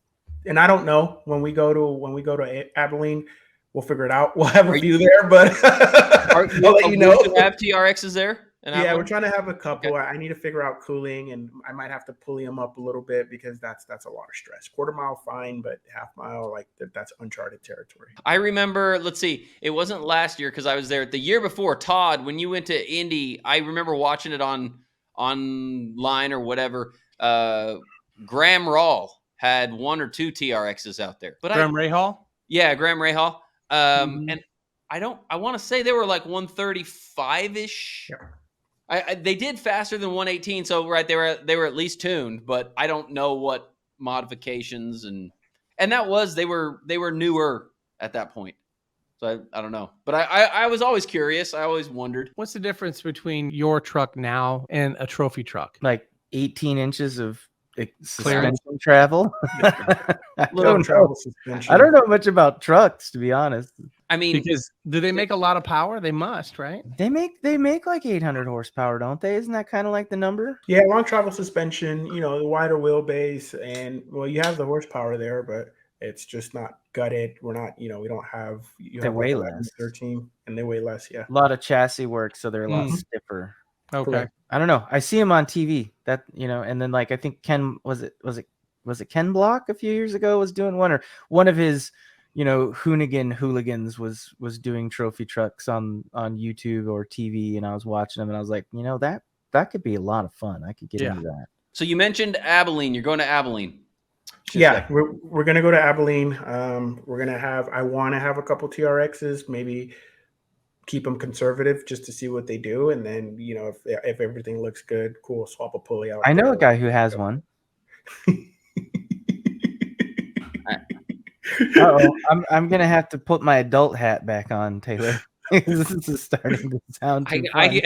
Speaker 3: and I don't know, when we go to Abilene, we'll figure it out. We'll have a few there, but I'll let you know.
Speaker 2: Do you have TRXs there?
Speaker 3: Yeah, we're trying to have a couple. Okay. I need to figure out cooling, and I might have to pulley them up a little bit because that's a lot of stress. Quarter mile, fine, but half mile, like that's uncharted territory.
Speaker 2: I remember, let's see, it wasn't last year because I was there. The year before, Todd, when you went to Indy, I remember watching it online or whatever. Graham Rahl had 1 or 2 TRXs out there. But
Speaker 4: Graham Rahal?
Speaker 2: Yeah, Graham Rahal. And I want to say they were like 135-ish.
Speaker 3: Yeah.
Speaker 2: They did faster than 118, so right, they were at least tuned, but I don't know what modifications and that was they were newer at that point. So I don't know. But I was always curious. I always wondered.
Speaker 4: What's the difference between your truck now and a trophy truck?
Speaker 5: Like 18 inches of suspension travel. I don't know much about trucks, to be honest.
Speaker 2: I mean,
Speaker 4: because do they make a lot of power? They must, right?
Speaker 5: They make like 800 horsepower, don't they? Isn't that kind of like the number?
Speaker 3: Yeah, long travel suspension, the wider wheelbase, and well, you have the horsepower there, but it's just not gutted. We're not, we don't have.
Speaker 5: They weigh less.
Speaker 3: 13, and they weigh less. Yeah,
Speaker 5: a lot of chassis work, so they're a lot stiffer.
Speaker 4: Okay.
Speaker 3: Correct.
Speaker 5: I don't know. I see him on TV. That and then like I think Ken was it Ken Block a few years ago was doing one of his hooligans was doing trophy trucks on YouTube or TV, and I was watching them and I was like, that could be a lot of fun. I could get into that.
Speaker 2: So you mentioned Abilene. You're going to Abilene.
Speaker 3: Yeah, we're gonna go to Abilene. I want to have a couple TRXs, maybe keep them conservative just to see what they do, and then if everything looks good, cool, swap a pulley out.
Speaker 5: I know a guy who has one. I'm gonna have to put my adult hat back on, Taylor. This is starting to sound too fun.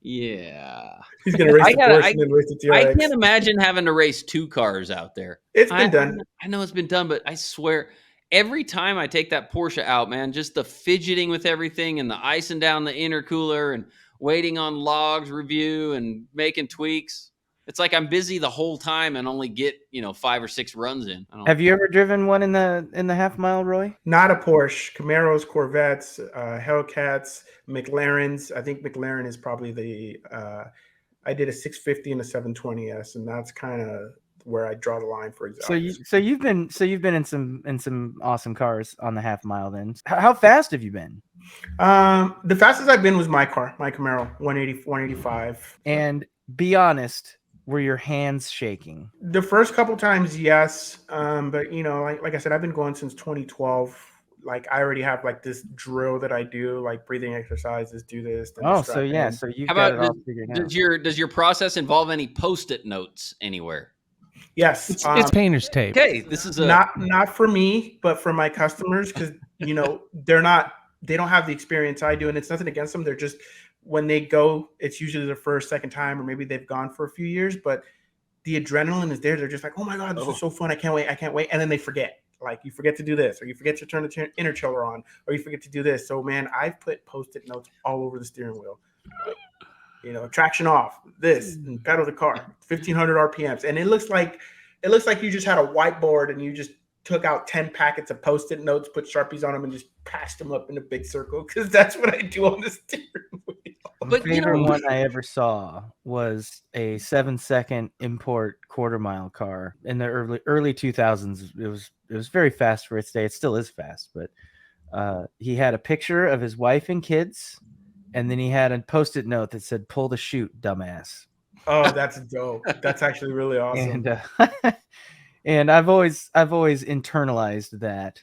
Speaker 2: Yeah,
Speaker 3: he's gonna race the Porsche and then race the TRX.
Speaker 2: I can't imagine having to race 2 cars out there.
Speaker 3: It's been done.
Speaker 2: I know it's been done, but I swear, every time I take that Porsche out, man, just the fidgeting with everything and the icing down the intercooler and waiting on logs review and making tweaks. It's like I'm busy the whole time and only get 5 or 6 runs in.
Speaker 5: Have you ever driven one in the half mile, Roy?
Speaker 3: Not a Porsche. Camaros, Corvettes, Hellcats, McLarens. I think McLaren is probably the. I did a 650 and a 720S, and that's kind of where I draw the line for example.
Speaker 5: So you've been in some awesome cars on the half mile. Then how fast have you been?
Speaker 3: The fastest I've been was my car, my Camaro, 185.
Speaker 5: And be honest. Were your hands shaking?
Speaker 3: The first couple times, yes. But like I said, I've been going since 2012. Like I already have like this drill that I do, like breathing exercises, do this.
Speaker 5: So you've got it all figured out.
Speaker 2: Does your process involve any Post-it notes anywhere?
Speaker 3: Yes,
Speaker 4: it's painter's tape.
Speaker 2: Okay, this is
Speaker 3: not for me, but for my customers, because they don't have the experience I do, and it's nothing against them. They're just, when they go, it's usually their first, second time, or maybe they've gone for a few years, but the adrenaline is there. They're just like, oh my God, this is so fun. I can't wait. And then they forget. Like you forget to do this, or you forget to turn the interchiller on, or you forget to do this. So man, I've put Post-it notes all over the steering wheel. Traction off, this, and pedal the car, 1500 RPMs. And it looks like you just had a whiteboard and you just took out 10 packets of Post-it notes, put Sharpies on them, and just passed them up in a big circle, because that's what I do on the steering wheel.
Speaker 5: The favorite one I ever saw was a 7-second import quarter-mile car in the early 2000s. It was very fast for its day. It still is fast, but he had a picture of his wife and kids, and then he had a Post-it note that said, "Pull the chute, dumbass."
Speaker 3: Oh, that's dope. That's actually really awesome.
Speaker 5: And and I've always internalized that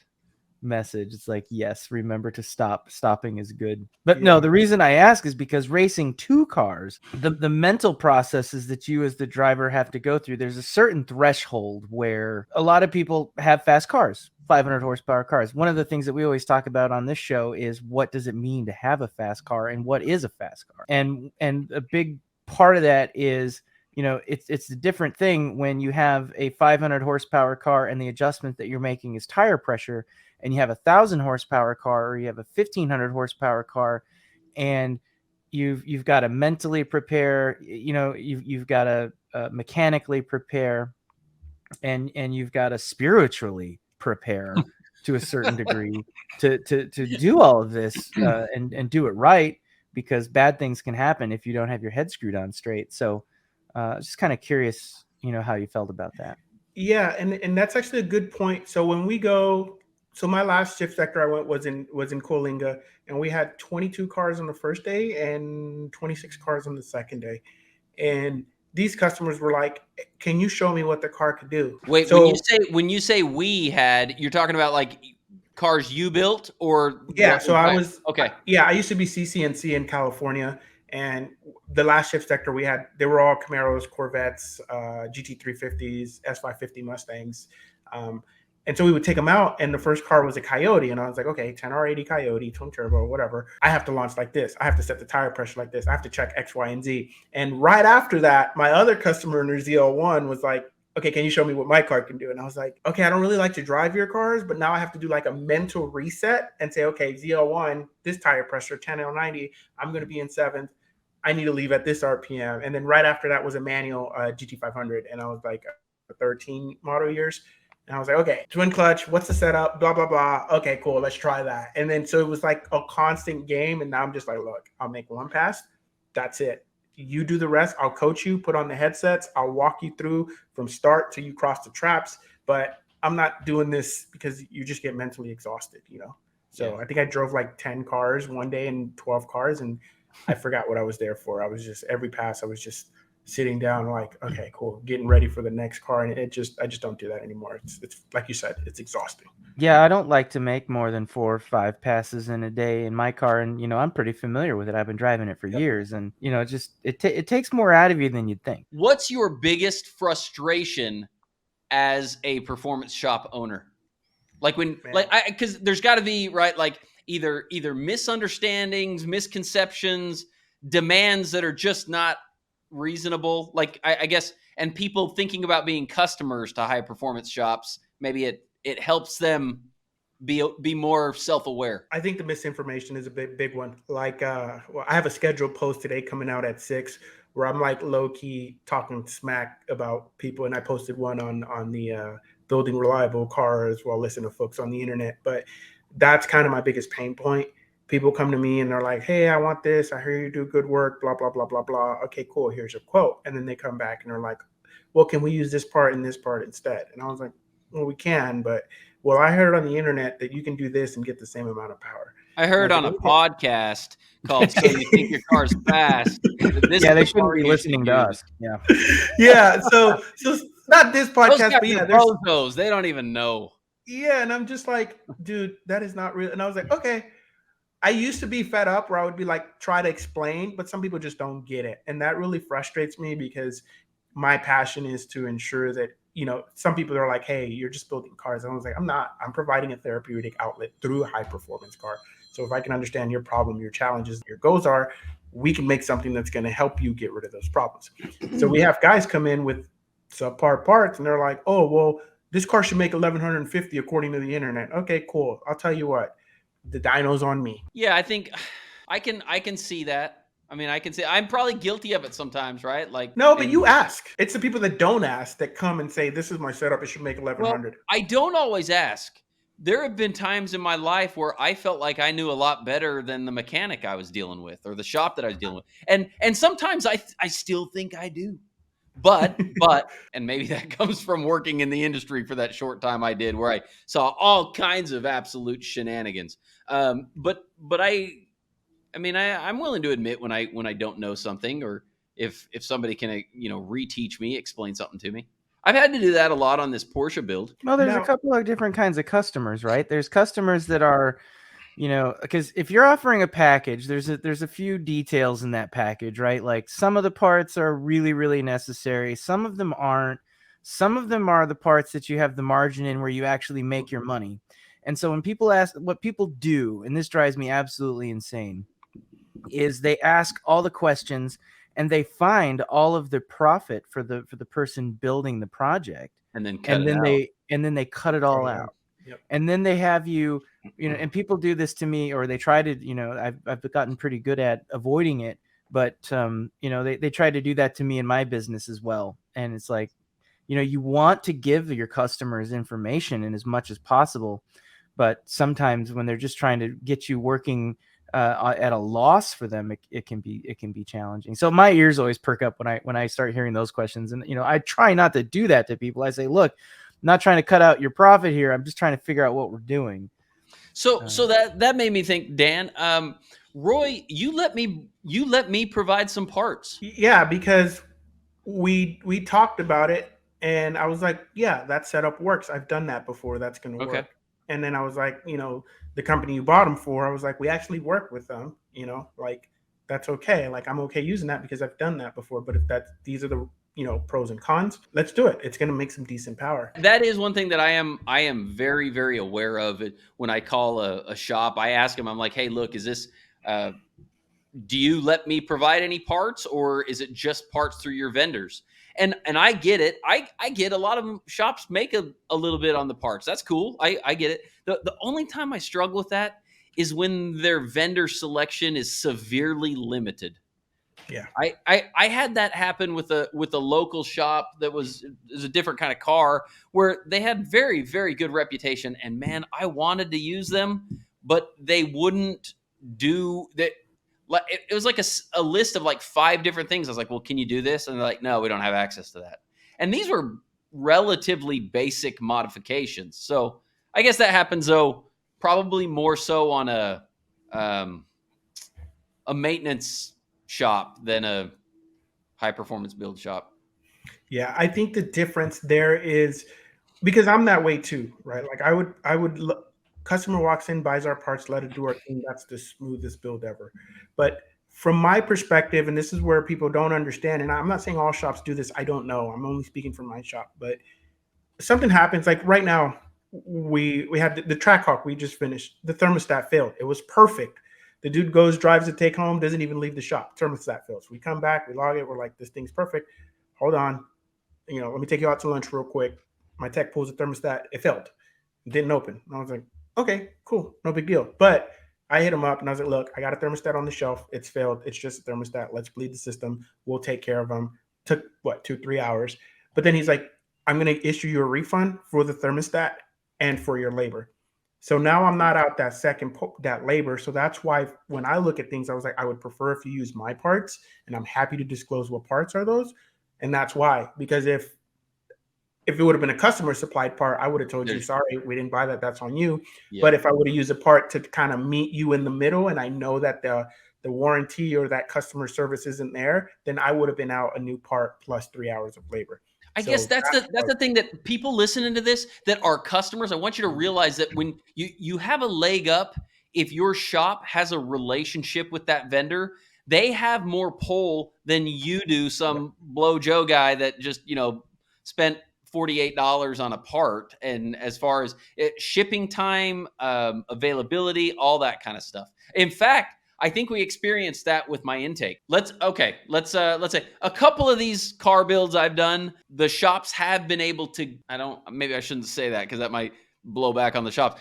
Speaker 5: message. It's like, yes, remember to stop. Stopping is good. But no,
Speaker 3: Yeah.
Speaker 5: the reason I ask is because racing two cars, the mental processes that you as the driver have to go through, there's a certain threshold where a lot of people have fast cars, 500 horsepower cars. One of the things that we always talk about on this show is what does it mean to have a fast car and what is a fast car? And a big part of that is, it's a different thing when you have a 500 horsepower car and the adjustment that you're making is tire pressure, and you have 1,000 horsepower car or you have a 1,500 horsepower car, and you've got to mentally prepare, you've got to mechanically prepare, and you've got to spiritually prepare to a certain degree to do all of this and do it right, because bad things can happen if you don't have your head screwed on straight. So just kind of curious, how you felt about that.
Speaker 3: Yeah, and that's actually a good point. So when we go, so my last shift sector I went was in Coalinga, and we had 22 cars on the first day and 26 cars on the second day. And these customers were like, "Can you show me what the car could do?"
Speaker 2: Wait,
Speaker 3: So
Speaker 2: when you say we had, you're talking about like cars you built, or
Speaker 3: yeah, so I was
Speaker 2: okay.
Speaker 3: Yeah, I used to be CCNC in California, and the last shift sector we had, they were all Camaros, Corvettes, GT350s, S550 Mustangs. And so we would take them out, and the first car was a Coyote, and I was like, okay, 10R80 Coyote, twin turbo, whatever. I have to launch like this. I have to set the tire pressure like this. I have to check X, Y, and Z. And right after that, my other customer in their ZL1 was like, okay, can you show me what my car can do? And I was like, okay, I don't really like to drive your cars, but now I have to do like a mental reset and say, okay, ZL1, this tire pressure, 10L90, I'm going to be in seventh. I need to leave at this RPM. And then right after that was a manual GT500. And I was like 13 model years. And I was like, okay, twin clutch, what's the setup? Blah, blah, blah. Okay, cool. Let's try that. And then so it was like a constant game. And now I'm just like, look, I'll make one pass. That's it. You do the rest. I'll coach you, put on the headsets. I'll walk you through from start till you cross the traps. But I'm not doing this because you just get mentally exhausted, So yeah. I think I drove like 10 cars one day and 12 cars. And I forgot what I was there for. I was just, every pass, I was just sitting down like, okay, cool, getting ready for the next car. And I just don't do that anymore. It's like you said, it's exhausting.
Speaker 5: Yeah, I don't like to make more than 4 or 5 passes in a day in my car, and I'm pretty familiar with it. I've been driving it for years, and it takes more out of you than you'd think.
Speaker 2: What's your biggest frustration as a performance shop owner? Like because there's got to be, right, like either misunderstandings, misconceptions, demands that are just not reasonable, like I guess, and people thinking about being customers to high performance shops, maybe it helps them be more self-aware.
Speaker 3: I think the misinformation is a big one. Like I have a scheduled post today coming out at 6 where I'm like low-key talking smack about people, and I posted one on the building reliable cars while listening to folks on the internet. But that's kind of my biggest pain point. People come to me and they're like, hey, I want this. I hear you do good work, blah, blah, blah, blah, blah. Okay, cool. Here's your quote. And then they come back and they're like, well, can we use this part and this part instead? And I was like, well, we can, but well, I heard on the internet that you can do this and get the same amount of power.
Speaker 2: I heard on a podcast called So You Think Your Car's Fast.
Speaker 5: Yeah, they shouldn't be listening to us. Yeah.
Speaker 3: Yeah. So not this podcast, but yeah,
Speaker 2: those. They don't even know.
Speaker 3: Yeah. And I'm just like, dude, that is not real. And I was like, okay. I used to be fed up where I would be like, try to explain, but some people just don't get it. And that really frustrates me because my passion is to ensure that, some people are like, hey, you're just building cars. And I was like, I'm not. I'm providing a therapeutic outlet through a high performance car. So if I can understand your problem, your challenges, your goals are, we can make something that's going to help you get rid of those problems. So we have guys come in with subpar parts and they're like, oh, well, this car should make 1,150 according to the internet. Okay, cool. I'll tell you what. The dyno's on me.
Speaker 2: Yeah, I think I can see that. I mean, I can say I'm probably guilty of it sometimes, right? Like,
Speaker 3: no, but you ask. It's the people that don't ask that come and say, this is my setup. It should make 1,100.
Speaker 2: Well, I don't always ask. There have been times in my life where I felt like I knew a lot better than the mechanic I was dealing with or the shop that I was dealing with. And sometimes I still think I do. But and maybe that comes from working in the industry for that short time I did, where I saw all kinds of absolute shenanigans. But I'm willing to admit when I don't know something, or if somebody can reteach me, explain something to me. I've had to do that a lot on this Porsche build.
Speaker 5: Well, there's a
Speaker 3: Now,
Speaker 5: couple of different kinds of customers, right? There's customers that are, because if you're offering a package, there's a few details in that package, right? Like some of the parts are really, really necessary. Some of them aren't. Some of them are the parts that you have the margin in where you actually make your money. And so when people ask what people do, and this drives me absolutely insane, is they ask all the questions and they find all of the profit for the person building the project,
Speaker 2: And then cut it out.
Speaker 5: they cut it all out.
Speaker 3: Yep.
Speaker 5: And then they have you know, and people do this to me, or they try to, I've gotten pretty good at avoiding it, but they try to do that to me in my business as well. And it's like, you want to give your customers information in as much as possible, but sometimes when they're just trying to get you working at a loss for them, it can be challenging. So my ears always perk up when I start hearing those questions. And I try not to do that to people. I say, look, I'm not trying to cut out your profit here. I'm just trying to figure out what we're doing.
Speaker 2: So that made me think, Dan. Roy, you let me provide some parts.
Speaker 3: Yeah, because we talked about it, and I was like, yeah, that setup works. I've done that before. That's going to work. And then I was like, the company you bought them for, I was like, we actually work with them. Like that's okay. Like I'm okay using that because I've done that before. But if these are the pros and cons, let's do it. It's going to make some decent power.
Speaker 2: That is one thing that I am very, very aware of. When I call a shop, I ask them, I'm like, hey, look, is this, do you let me provide any parts, or is it just parts through your vendors? And I get it. I get a lot of shops make a little bit on the parts. That's cool. I get it. The only time I struggle with that is when their vendor selection is severely limited.
Speaker 3: Yeah.
Speaker 2: I had that happen with a local shop that was a different kind of car, where they had very, very good reputation, and man, I wanted to use them, but they wouldn't do that. It was like a list of like 5 different things. I was like, well, can you do this? And they're like, no, we don't have access to that. And these were relatively basic modifications. So I guess that happens, though, probably more so on a maintenance shop than a high performance build shop.
Speaker 3: Yeah, I think the difference there is because I'm that way too, right? Like I would customer walks in, buys our parts, let it do our thing. That's the smoothest build ever. But from my perspective, and this is where people don't understand, and I'm not saying all shops do this. I don't know. I'm only speaking from my shop. But something happens, like right now, we had the Trackhawk we just finished. The thermostat failed. It was perfect. The dude goes, drives it, take home, doesn't even leave the shop. Thermostat fails. We come back, we log it. We're like, this thing's perfect. Hold on. Let me take you out to lunch real quick. My tech pulls the thermostat. It failed. It didn't open. And I was like, okay, cool. No big deal. But I hit him up and I was like, look, I got a thermostat on the shelf. It's failed. It's just a thermostat. Let's bleed the system. We'll take care of them. Took 2-3 hours. But then he's like, I'm going to issue you a refund for the thermostat and for your labor. So now I'm not out that labor. So that's why when I look at things, I was like, I would prefer if you use my parts, and I'm happy to disclose what parts are those. And that's why, because if it would have been a customer supplied part, I would have told you, sorry, we didn't buy that. That's on you. Yeah. But if I would have used a part to kind of meet you in the middle, and I know that the warranty or that customer service isn't there, then I would have been out a new part plus 3 hours of labor.
Speaker 2: I guess that's the thing that people listening to this that are customers, I want you to realize that when you have a leg up, if your shop has a relationship with that vendor, they have more pull than you do, some blow Joe guy that just, spent $48 on a part. And as far as shipping time, availability, all that kind of stuff. In fact, I think we experienced that with my intake. Let's say a couple of these car builds I've done, the shops have been able to, maybe I shouldn't say that because that might blow back on the shops.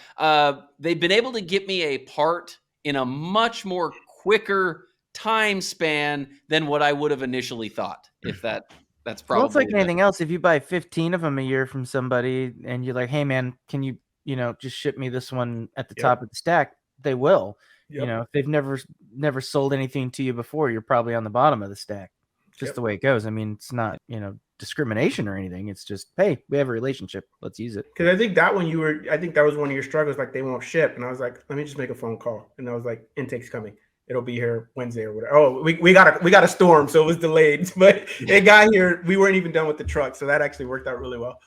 Speaker 2: They've been able to get me a part in a much more quicker time span than what I would have initially thought. If that's probably.
Speaker 5: Well, it's like anything else. If you buy 15 of them a year from somebody and you're like, hey man, can you, just ship me this one at the top of the stack? They will. Yep. If they've never sold anything to you before, you're probably on the bottom of the stack. Just the way it goes. I mean, it's not, discrimination or anything. It's just, hey, we have a relationship. Let's use it.
Speaker 3: Because I think that was one of your struggles. Like, they won't ship. And I was like, let me just make a phone call. And I was like, intake's coming. it'll be here Wednesday or whatever. Oh, we got a storm, so it was delayed, but it got here. We weren't even done with the truck, so that actually worked out really well.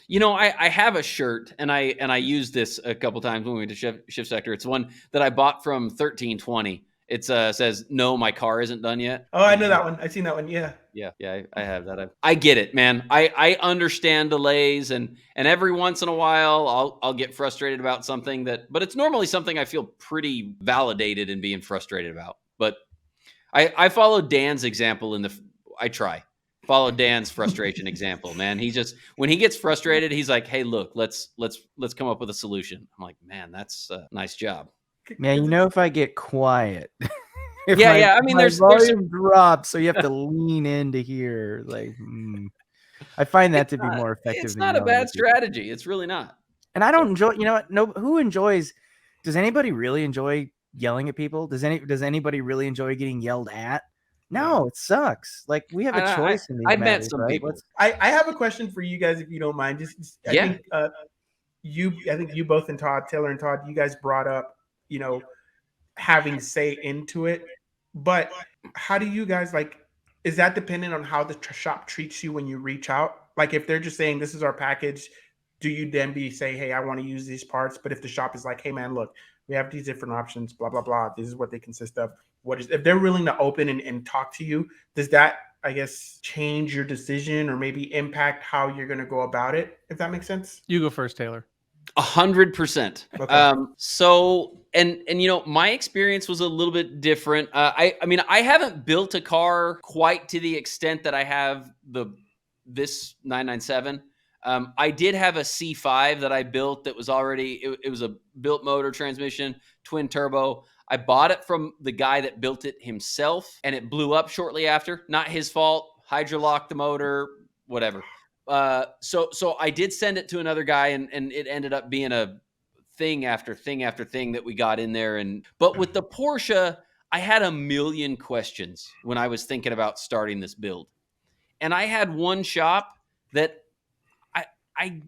Speaker 2: You know, I have a shirt, and I used this a couple times when we went to Shift Sector. It's one that I bought from 1320. It says, "No, my car isn't done yet."
Speaker 3: Oh, I know that one. I've seen that one. Yeah.
Speaker 2: Yeah, I have that. I get it, man. I understand delays, and every once in a while I'll get frustrated about something but it's normally something I feel pretty validated in being frustrated about. But I follow Dan's example I try follow Dan's frustration example, man. He just, when he gets frustrated, he's like, "Hey, look, let's come up with a solution." I'm like, "Man, that's a nice job."
Speaker 5: Man, if I get quiet.
Speaker 2: I mean, there's
Speaker 5: volume drops, so you have to lean in to hear. Like, I find that to be more effective.
Speaker 2: It's not a bad strategy. It's really not.
Speaker 5: And I don't enjoy. You know what? No, who enjoys? Does anybody really enjoy yelling at people? Does anybody really enjoy getting yelled at? No, it sucks. Like, we have a choice in these
Speaker 2: I've
Speaker 5: matters,
Speaker 2: met some
Speaker 5: right?
Speaker 2: people.
Speaker 3: I have a question for you guys, if you don't mind. I think you both and Taylor and Todd, you guys brought up, having say into it. But how do you guys, like, is that dependent on how the shop treats you when you reach out? Like, if they're just saying, "This is our package," do you then say, "Hey, I want to use these parts"? But if the shop is like, "Hey, man, look, we have these different options, blah, blah, blah. This is what they consist of." If they're willing to open and talk to you, does that, I guess, change your decision or maybe impact how you're going to go about it? If that makes sense.
Speaker 4: You go first, Taylor.
Speaker 2: 100%.
Speaker 3: Okay.
Speaker 2: So, and my experience was a little bit different. I mean, I haven't built a car quite to the extent that I have this 997. I did have a C5 that I built that was already, it was a built motor transmission, twin turbo. I bought it from the guy that built it himself, and it blew up shortly after. Not his fault. Hydrolocked the motor, whatever. So I did send it to another guy, and it ended up being a thing after thing after thing that we got in there. But with the Porsche, I had a million questions when I was thinking about starting this build. And I had one shop that I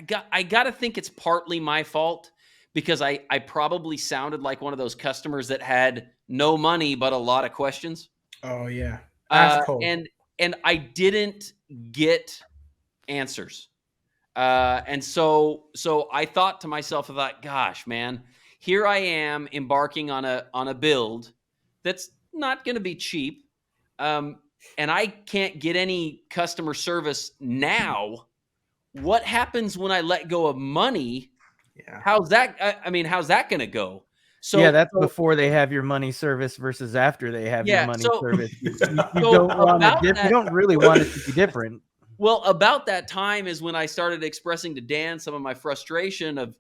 Speaker 2: got to think it's partly my fault, because I probably sounded like one of those customers that had no money but a lot of questions.
Speaker 3: Oh yeah.
Speaker 2: And I didn't get answers. And so I thought to myself, gosh, man, here I am embarking on a build that's not going to be cheap. And I can't get any customer service now. What happens when I let go of money?
Speaker 3: Yeah.
Speaker 2: How's that going to go? So
Speaker 5: yeah, that's before they have your money service versus after they have your money service. You don't really want it to be different.
Speaker 2: Well, about that time is when I started expressing to Dan some of my frustration of,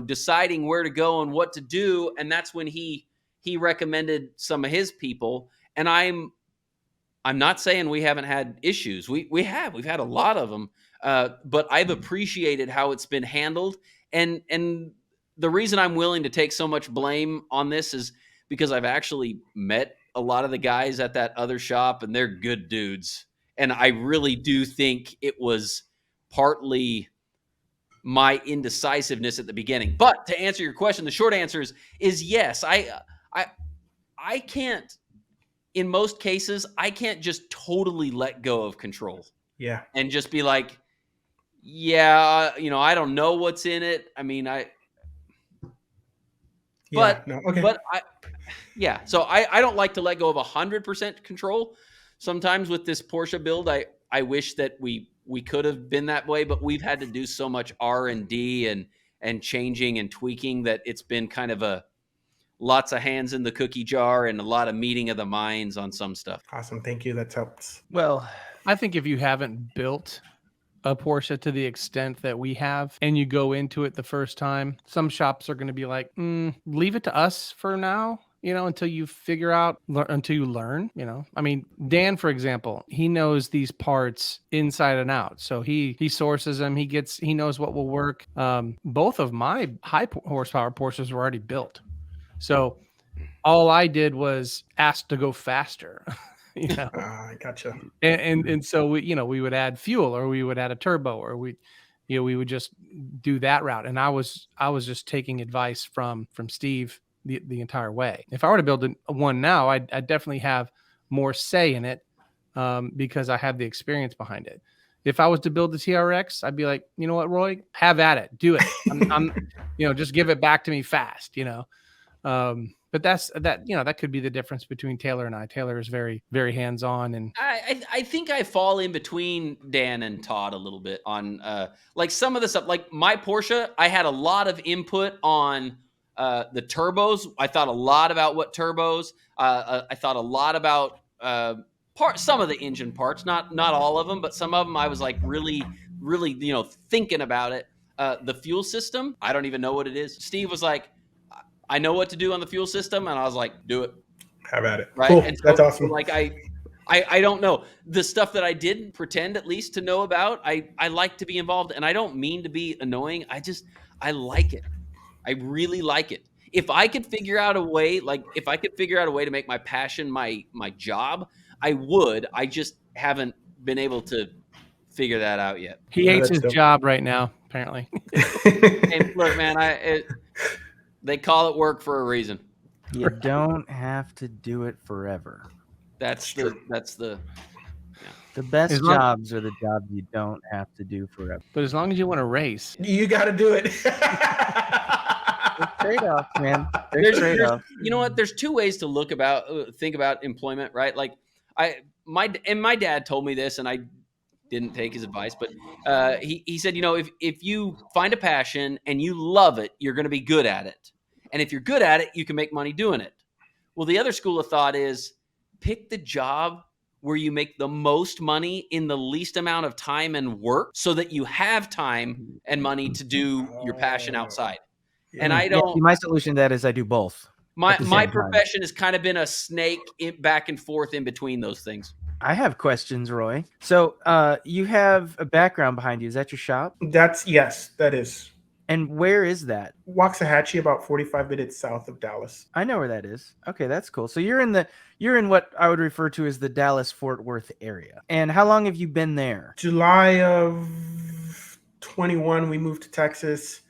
Speaker 2: deciding where to go and what to do. And that's when he recommended some of his people. And I'm not saying we haven't had issues. We've had a lot of them. But I've appreciated how it's been handled. And the reason I'm willing to take so much blame on this is because I've actually met a lot of the guys at that other shop, and they're good dudes. And I really do think it was partly my indecisiveness at the beginning. But to answer your question, the short answer is yes. I can't, in most cases, I can't just totally let go of control.
Speaker 3: Yeah.
Speaker 2: And just be like, yeah, I don't know what's in it. I mean, so I don't like to let go of 100% control. Sometimes with this Porsche build, I wish that we could have been that way, but we've had to do so much R&D and changing and tweaking that it's been kind of lots of hands in the cookie jar and a lot of meeting of the minds on some stuff.
Speaker 3: Awesome. Thank you. That helps.
Speaker 4: Well, I think if you haven't built a Porsche to the extent that we have, and you go into it the first time, some shops are going to be like, leave it to us for now, until you figure out, until you learn, I mean, Dan, for example, he knows these parts inside and out. So he sources them. He knows what will work. Both of my high horsepower Porsches were already built. So all I did was ask to go faster.
Speaker 3: I gotcha.
Speaker 4: And so we would add fuel, or we would add a turbo, or we would just do that route. And I was just taking advice from Steve the entire way. If I were to build one now, I'd definitely have more say in it because I have the experience behind it. If I was to build the TRX, I'd be like, you know what, Roy, have at it, do it. I'm just give it back to me fast, But that could be the difference between Taylor and I. Taylor is very, very hands-on, and
Speaker 2: I think I fall in between Dan and Todd a little bit on like some of the stuff. Like my Porsche, I had a lot of input on the turbos. I thought a lot about what turbos. I thought a lot about some of the engine parts, not all of them, but some of them I was like really thinking about it. The fuel system, I don't even know what it is. Steve was like, I know what to do on the fuel system, and I was like, do it.
Speaker 3: Have at it.
Speaker 2: Right.
Speaker 3: Cool.
Speaker 2: And so,
Speaker 3: That's awesome.
Speaker 2: Like I don't know the stuff that I didn't pretend at least to know about. I like to be involved, and I don't mean to be annoying. I like it. I really like it. If I could figure out a way, to make my passion my job, I would. I just haven't been able to figure that out yet.
Speaker 4: He hates his job right now, apparently.
Speaker 2: And look, man, they call it work for a reason.
Speaker 5: You don't have to do it forever.
Speaker 2: That's the
Speaker 5: best jobs are the jobs you don't have to do forever.
Speaker 4: But as long as you want to race,
Speaker 3: you got to do it.
Speaker 5: Trade-offs, man. There's trade-offs.
Speaker 2: You know what? There's two ways to think about employment, right? Like my dad told me this, and I didn't take his advice, but he said, if you find a passion and you love it, you're going to be good at it. And if you're good at it, you can make money doing it. Well, the other school of thought is pick the job where you make the most money in the least amount of time and work so that you have time and money to do your passion outside. And I don't.
Speaker 5: My solution to that is I do both.
Speaker 2: My profession has kind of been a snake back and forth in between those things.
Speaker 5: I have questions, Roy. So you have a background behind you. Is that your shop?
Speaker 3: Yes, that is.
Speaker 5: And where is that?
Speaker 3: Waxahachie, about 45 minutes south of Dallas.
Speaker 5: I know where that is. Okay, that's cool. So you're in what I would refer to as the Dallas-Fort Worth area. And how long have you been there?
Speaker 3: July of 21, we moved to Texas.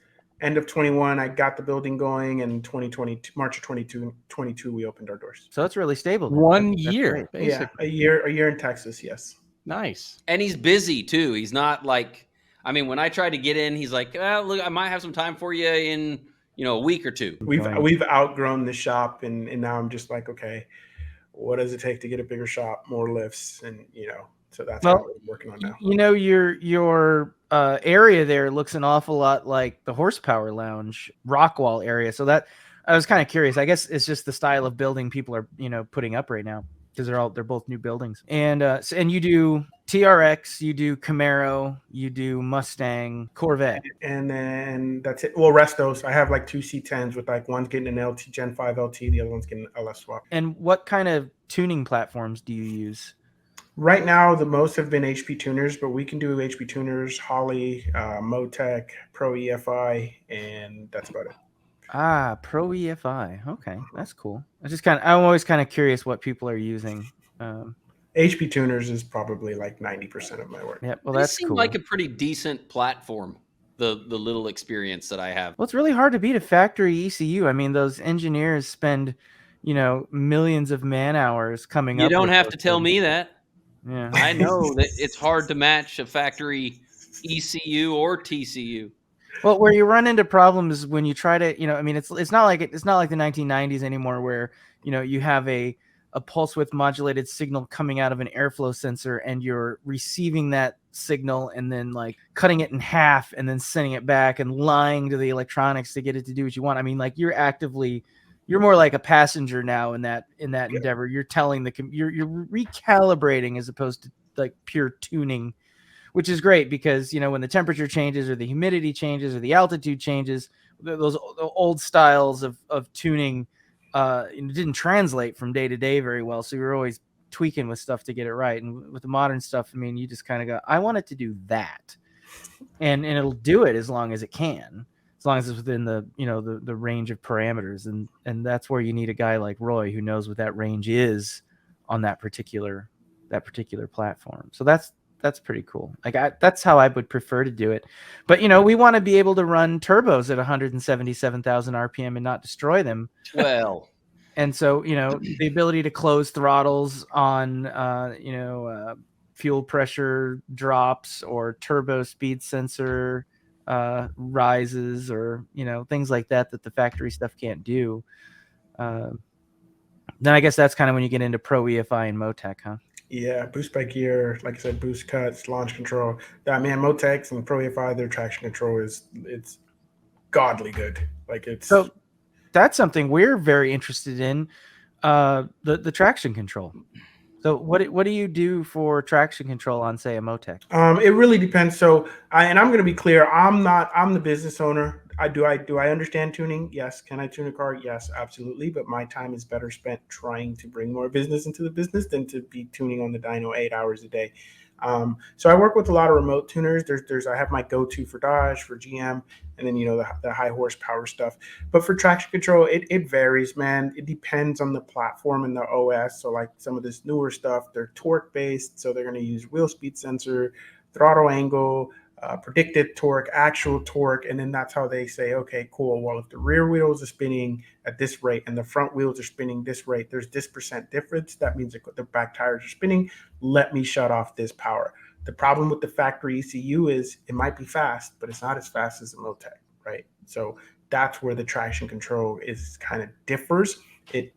Speaker 3: End of 21, I got the building going, and 2022, March of 22, we opened our doors.
Speaker 5: So it's really stable. Then.
Speaker 4: 1 year,
Speaker 3: basically. Yeah, a year in Texas, yes.
Speaker 4: Nice.
Speaker 2: And he's busy too. He's not like, when I tried to get in, he's like, look, I might have some time for you in, a week or two.
Speaker 3: We've outgrown the shop, and now I'm just like, okay, what does it take to get a bigger shop, more lifts, and so that's what we're working on now.
Speaker 5: Your area there looks an awful lot like the Horsepower Lounge Rockwall area. So that I was kind of curious. I guess it's just the style of building people are putting up right now because they're both new buildings. And and you do TRX, you do Camaro, you do Mustang, Corvette,
Speaker 3: and then that's it. Well, Restos. I have like two C10s with like one's getting an LT Gen 5 LT, the other one's getting an LS swap.
Speaker 5: And what kind of tuning platforms do you use?
Speaker 3: Right now, the most have been HP tuners, but we can do HP tuners, Holley, Motec, Pro EFI, and that's about it.
Speaker 5: Pro EFI. Okay, that's cool. I'm always kind of curious what people are using.
Speaker 3: HP tuners is probably like 90% of my work.
Speaker 5: Yeah, well, that's cool.
Speaker 2: Like a pretty decent platform. The little experience that I have.
Speaker 5: Well, it's really hard to beat a factory ECU. Those engineers spend, millions of man hours coming up.
Speaker 2: You don't have to tell me that.
Speaker 5: Yeah,
Speaker 2: I know that it's hard to match a factory ECU or TCU.
Speaker 5: Well, where you run into problems when you try to, it's not like the 1990s anymore, where you have a pulse width modulated signal coming out of an airflow sensor, and you're receiving that signal and then like cutting it in half and then sending it back and lying to the electronics to get it to do what you want. You're more like a passenger now in that endeavor. You're telling you're recalibrating as opposed to like pure tuning, which is great because, when the temperature changes or the humidity changes or the altitude changes, those old styles of tuning didn't translate from day to day very well. So you're always tweaking with stuff to get it right. And with the modern stuff, you just kind of go, I want it to do that. And it'll do it as long as it can. As long as it's within the the range of parameters, and that's where you need a guy like Roy who knows what that range is on that particular platform. So that's that's pretty cool. Like that's how I would prefer to do it. But we want to be able to run turbos at 177,000 RPM and not destroy them.
Speaker 2: Well,
Speaker 5: And so, the ability to close throttles on, fuel pressure drops or turbo speed sensor rises, or, things like that the factory stuff can't do. Then I guess that's kind of when you get into Pro EFI and Motec, huh?
Speaker 3: Yeah, boost by gear, like I said, boost cuts, launch control. That man, Motecs and Pro EFI, their traction control it's godly good. Like it's
Speaker 5: so that's something we're very interested in, the traction control. So what do you do for traction control on, say, a Motec?
Speaker 3: It really depends. So and I'm going to be clear, I'm the business owner. Do I understand tuning? Yes. Can I tune a car? Yes, absolutely. But my time is better spent trying to bring more business into the business than to be tuning on the dyno 8 hours a day. So I work with a lot of remote tuners. I have my go-to for Dodge, for GM, and then the high horsepower stuff. But for traction control, it varies, man. It depends on the platform and the OS. So like some of this newer stuff, they're torque based, so they're going to use wheel speed sensor, throttle angle, predicted torque, actual torque, and then that's how they say, okay, cool. Well, if the rear wheels are spinning at this rate and the front wheels are spinning this rate, there's this percent difference. That means the back tires are spinning. Let me shut off this power. The problem with the factory ECU is it might be fast, but it's not as fast as the Motec, right? So that's where the traction control is kind of differs. It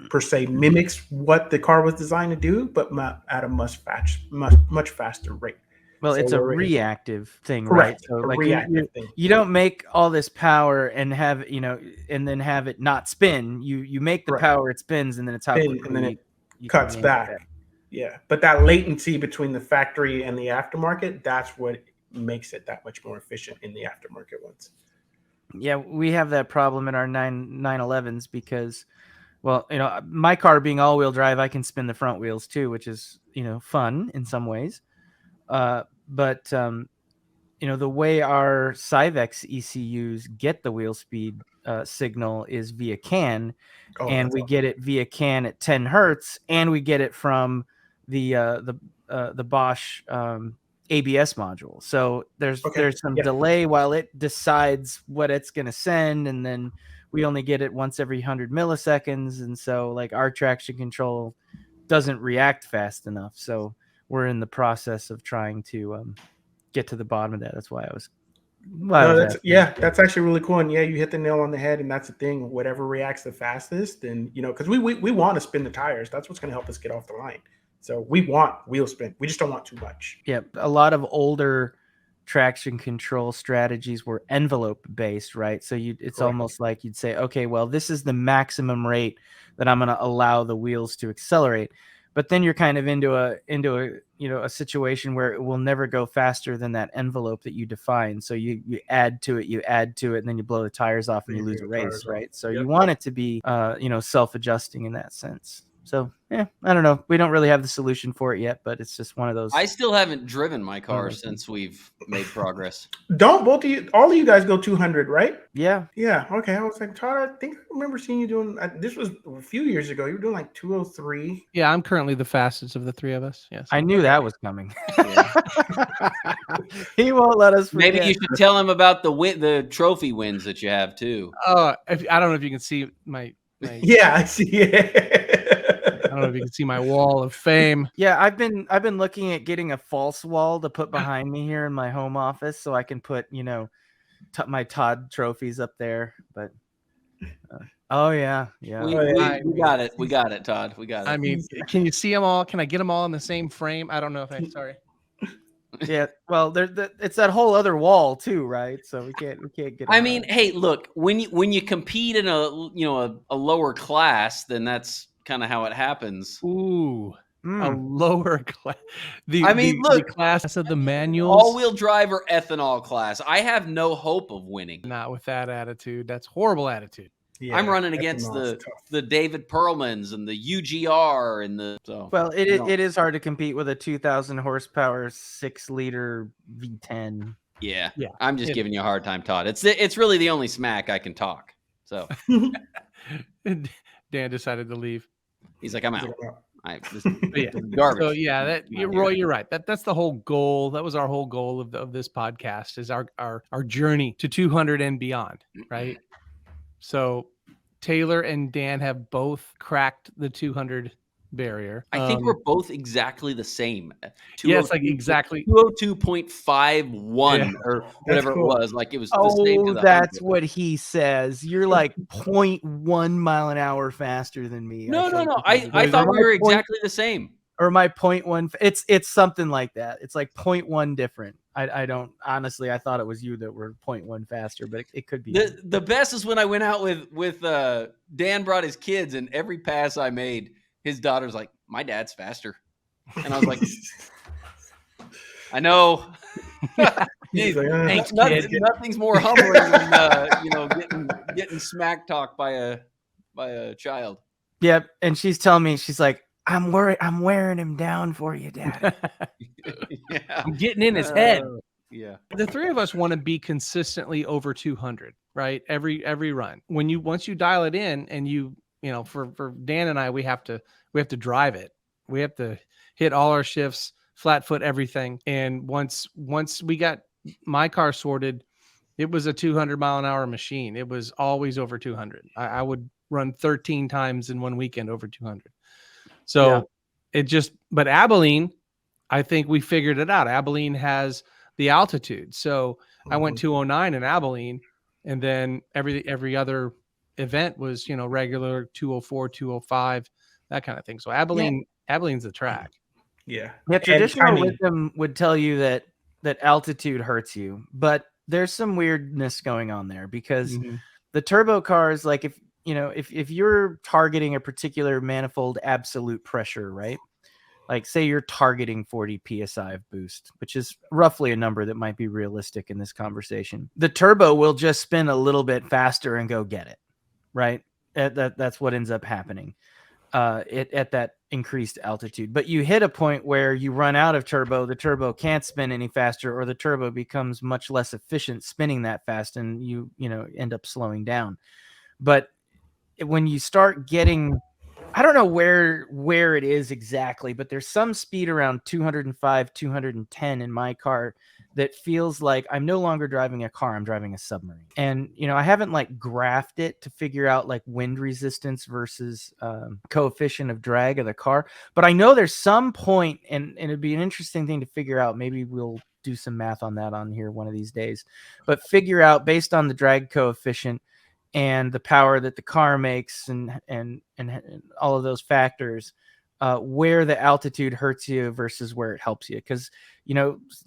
Speaker 3: per se mimics what the car was designed to do, but at a much faster rate.
Speaker 5: Well,
Speaker 3: So
Speaker 5: it's a reactive thing,
Speaker 3: correct,
Speaker 5: right? So
Speaker 3: a
Speaker 5: like
Speaker 3: reactive thing.
Speaker 5: you don't make all this power and have and then have it not spin. You make the
Speaker 3: Correct.
Speaker 5: power, it spins, and then it's how
Speaker 3: Spin,
Speaker 5: quickly
Speaker 3: and then
Speaker 5: you
Speaker 3: cuts
Speaker 5: can
Speaker 3: back.
Speaker 5: manage that.
Speaker 3: Yeah, but that latency between the factory and the aftermarket, that's what makes it that much more efficient in the aftermarket ones.
Speaker 5: Yeah, we have that problem in our 911s because, well, my car being all-wheel drive, I can spin the front wheels too, which is fun in some ways. But the way our Cyvex ECUs get the wheel speed signal is via CAN, and we get it via CAN at 10 hertz, and we get it from the Bosch ABS module. So there's some delay while it decides what it's going to send, and then we only get it once every 100 milliseconds, and so like our traction control doesn't react fast enough. So we're in the process of trying to get to the bottom of that. That's why I was.
Speaker 3: That's actually really cool. And yeah, you hit the nail on the head. And that's the thing. Whatever reacts the fastest, then because we want to spin the tires. That's what's going to help us get off the line. So we want wheel spin. We just don't want too much.
Speaker 5: Yeah, a lot of older traction control strategies were envelope based, right? So it's almost like you'd say, okay, well, this is the maximum rate that I'm going to allow the wheels to accelerate. But then you're kind of into a situation where it will never go faster than that envelope that you define. So you add to it, and then you blow the tires off and you lose a race, right? So you want it to be self-adjusting in that sense. So I don't know. We don't really have the solution for it yet, but it's just one of those.
Speaker 2: I still haven't driven my car since we've made progress.
Speaker 3: Don't both of you? All of you guys go 200, right?
Speaker 5: Yeah.
Speaker 3: Yeah. Okay. I was like, Todd, I think I remember seeing you doing. This was a few years ago. You were doing like 203.
Speaker 4: Yeah, I'm currently the fastest of the three of us. Yes.
Speaker 5: I knew that was coming. He won't let us forget.
Speaker 2: Maybe you should tell him about the trophy wins that you have too.
Speaker 4: Oh, I don't know if you can see my
Speaker 3: Yeah, I see it.
Speaker 4: I don't know if you can see my wall of fame.
Speaker 5: Yeah, I've been looking at getting a false wall to put behind me here in my home office so I can put, my Todd trophies up there. But we
Speaker 2: got it. We got it, Todd. We got it.
Speaker 4: I mean, can you see them all? Can I get them all in the same frame? I don't know if sorry.
Speaker 5: Yeah, well, it's that whole other wall too, right? So we can't get.
Speaker 2: I mean, hey, look, when you compete in a lower class, then that's kind of how it happens.
Speaker 4: Ooh, a lower class.
Speaker 2: Look,
Speaker 4: the class of the manuals,
Speaker 2: all-wheel drive or ethanol class. I have no hope of winning.
Speaker 4: Not with that attitude. That's horrible attitude.
Speaker 2: Yeah, I'm running against the David Perlmans and the UGR and the. So,
Speaker 5: well, it is hard to compete with a 2,000 horsepower 6-liter V10.
Speaker 2: Yeah. I'm just giving you a hard time, Todd. It's really the only smack I can talk. So
Speaker 4: Dan decided to leave.
Speaker 2: He's like, I'm out. This
Speaker 4: Yeah.
Speaker 2: is garbage.
Speaker 4: So yeah, Roy, you're right. That's the whole goal. That was our whole goal of this podcast, is our journey to 200 and beyond, right? So Taylor and Dan have both cracked the 200 barrier.
Speaker 2: I think we're both exactly the same.
Speaker 4: Yeah, it's like exactly
Speaker 2: 202.51 or whatever
Speaker 3: cool.
Speaker 2: it was. Like it was the same to the
Speaker 5: that's
Speaker 2: 100.
Speaker 5: what he says. You're like 0.1 mile an hour faster than me.
Speaker 2: No.
Speaker 5: I
Speaker 2: I thought we were exactly the same.
Speaker 5: Or my 0.1. It's something like that. It's like 0.1 different. I don't honestly. I thought it was you that were 0.1 faster, but it could be.
Speaker 2: The best is when I went out with Dan brought his kids, and every pass I made, his daughter's like, "My dad's faster," and I was like, "I know."
Speaker 3: He's like,
Speaker 4: Thanks, kid.
Speaker 2: Nothing's more humbling than getting smack talked by a child.
Speaker 5: Yep, and she's telling me, she's like, I'm wearing him down for you, Dad.
Speaker 2: Yeah.
Speaker 4: I'm getting in his head.
Speaker 2: Yeah.
Speaker 4: The three of us want to be consistently over 200, right? Every run. Once you dial it in, and for Dan and I, we have to drive it. We have to hit all our shifts, flat foot everything. And once we got my car sorted, it was a 200 mile an hour machine. It was always over 200. I would run 13 times in one weekend over 200. So but Abilene, I think we figured it out. Abilene has the altitude. So I went 209 in Abilene, and then every other event was, regular 204, 205, that kind of thing. So Abilene's the track.
Speaker 3: Yeah.
Speaker 5: Traditional wisdom would tell you that altitude hurts you, but there's some weirdness going on there, because the turbo cars, like if you're targeting a particular manifold absolute pressure, right? Like say you're targeting 40 PSI of boost, which is roughly a number that might be realistic in this conversation. The turbo will just spin a little bit faster and go get it, right? That's what ends up happening at that increased altitude. But you hit a point where you run out of turbo, the turbo can't spin any faster, or the turbo becomes much less efficient spinning that fast, and you end up slowing down. But when you start getting, I don't know where it is exactly, but there's some speed around 205, 210 in my car that feels like I'm no longer driving a car, I'm driving a submarine. And, I haven't like graphed it to figure out like wind resistance versus coefficient of drag of the car. But I know there's some point, and it'd be an interesting thing to figure out. Maybe we'll do some math on that on here one of these days, but figure out based on the drag coefficient and the power that the car makes and all of those factors, where the altitude hurts you versus where it helps you. Because,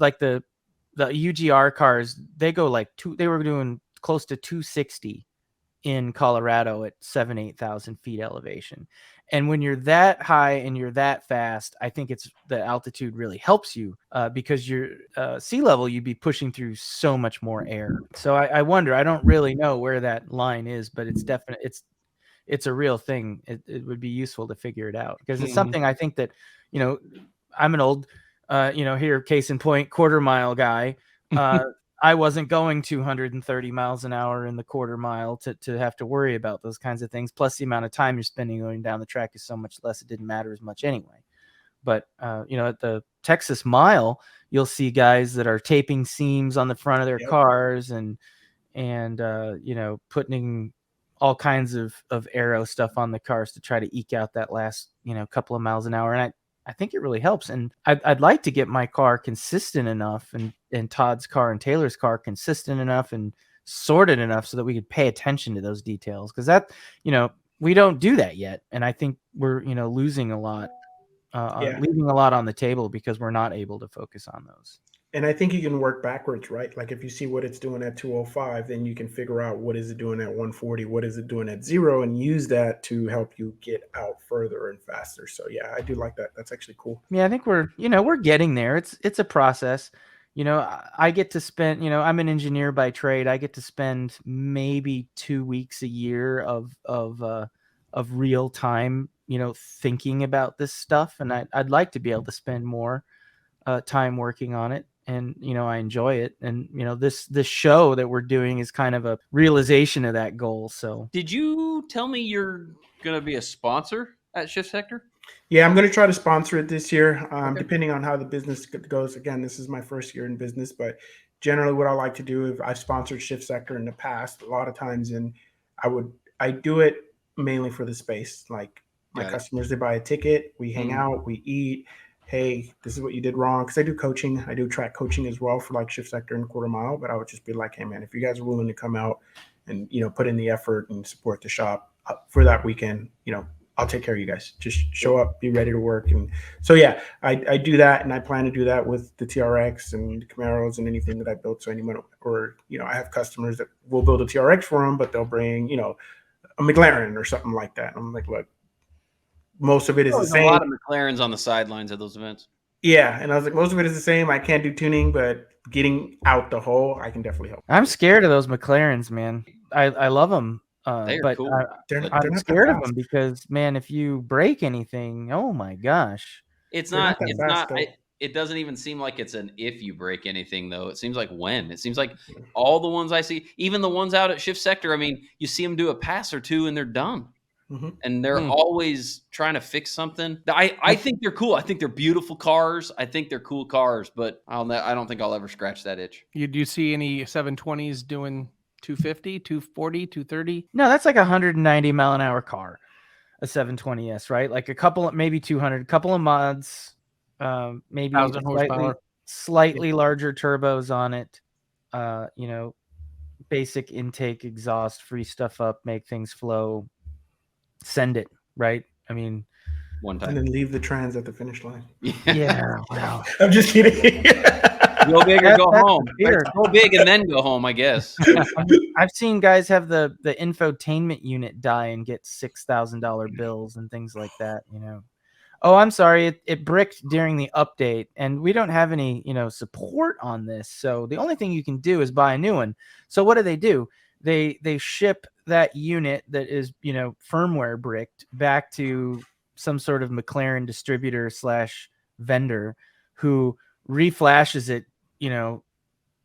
Speaker 5: like the UGR cars, they were doing close to 260 in Colorado at 8,000 feet elevation. And when you're that high and you're that fast, I think the altitude really helps you because your sea level, you'd be pushing through so much more air. So I wonder, I don't really know where that line is, but it's definitely, it's a real thing. It would be useful to figure it out, because it's something I think that, I'm an old, here, case in point, quarter mile guy. I wasn't going 230 miles an hour in the quarter mile to have to worry about those kinds of things. Plus the amount of time you're spending going down the track is so much less. It didn't matter as much anyway. But, at the Texas mile, you'll see guys that are taping seams on the front of their cars and putting all kinds of aero stuff on the cars to try to eke out that last, couple of miles an hour. And I think it really helps. And I'd like to get my car consistent enough, and Todd's car and Taylor's car consistent enough and sorted enough so that we could pay attention to those details. Because that, we don't do that yet. And I think we're, losing a lot, leaving a lot on the table because we're not able to focus on those.
Speaker 3: And I think you can work backwards, right? Like if you see what it's doing at 205, then you can figure out what is it doing at 140, what is it doing at 0, and use that to help you get out further and faster. So yeah, I do like that. That's actually cool.
Speaker 5: Yeah, I think we're getting there. It's a process. I get to spend, I'm an engineer by trade. I get to spend maybe 2 weeks a year of real time, thinking about this stuff. And I'd like to be able to spend more time working on it. And, I enjoy it. And, this show that we're doing is kind of a realization of that goal. So
Speaker 2: did you tell me you're going to be a sponsor at Shift Sector?
Speaker 3: Yeah, I'm going to try to sponsor it this year,
Speaker 2: Okay.
Speaker 3: depending on how the business goes. Again, this is my first year in business, but generally, what I like to do is I've sponsored Shift Sector in the past a lot of times, and I do it mainly for the space. Like my
Speaker 2: Got it.
Speaker 3: customers, they buy a ticket, we hang out, we eat. Hey, this is what you did wrong. Because I do coaching, I do track coaching as well for like Shift Sector and Quarter Mile. But I would just be like, hey man, if you guys are willing to come out and put in the effort and support the shop for that weekend, I'll take care of you guys. Just show up, be ready to work. And so, yeah, I do that. And I plan to do that with the TRX and the Camaros and anything that I built. So anyone, or, I have customers that will build a TRX for them, but they'll bring, a McLaren or something like that. And I'm like, look, most of it is the same.
Speaker 2: A lot of McLarens on the sidelines at those events.
Speaker 3: Yeah. And I was like, most of it is the same. I can't do tuning, but getting out the hole, I can definitely help.
Speaker 5: I'm scared of those McLarens, man. I love them.
Speaker 2: They are
Speaker 5: but
Speaker 2: cool.
Speaker 5: I'm scared of them because, man, if you break anything, oh my gosh.
Speaker 2: It doesn't even seem like it's an if you break anything, though. It seems like when. It seems like all the ones I see, even the ones out at Shift Sector, I mean, you see them do a pass or two and they're done. Mm-hmm. And they're always trying to fix something. I think they're cool. I think they're beautiful cars. I think they're cool cars, but I don't think I'll ever scratch that itch.
Speaker 4: Do you see any 720s doing 250, 240, 230?
Speaker 5: No, that's like a 190 mile an hour car, a 720S, right? Like a couple, maybe 200, couple of mods, maybe
Speaker 4: 1,000 horsepower,
Speaker 5: slightly larger turbos on it, basic intake, exhaust, free stuff up, make things flow, send it, right? I mean,
Speaker 2: one time.
Speaker 3: And then leave the trans at the finish line.
Speaker 5: Yeah, wow.
Speaker 3: I'm just kidding.
Speaker 2: Go big or go home. Go big and then go home, I guess.
Speaker 5: I've seen guys have the infotainment unit die and get $6,000 bills and things like that, Oh, I'm sorry, it bricked during the update, and we don't have any, support on this. So the only thing you can do is buy a new one. So what do? They ship that unit that is, firmware bricked back to some sort of McLaren distributor / vendor who reflashes it,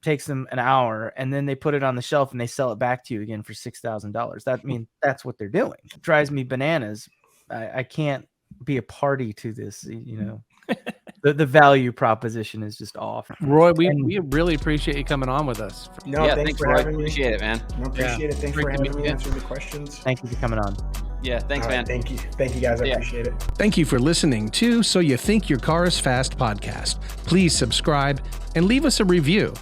Speaker 5: takes them an hour, and then they put it on the shelf and they sell it back to you again for $6,000. That's what they're doing. It drives me bananas. I can't be a party to this, the value proposition is just off.
Speaker 4: Roy, we really appreciate you coming on with us.
Speaker 3: No, thanks for having me.
Speaker 2: Appreciate it, man.
Speaker 3: No, appreciate it. Thanks for having me, answering the questions.
Speaker 5: Thank you for coming on.
Speaker 2: Yeah, thanks, man.
Speaker 3: Thank you. Thank you, guys. I appreciate it.
Speaker 6: Thank you for listening to So You Think Your Car is Fast podcast. Please subscribe and leave us a review.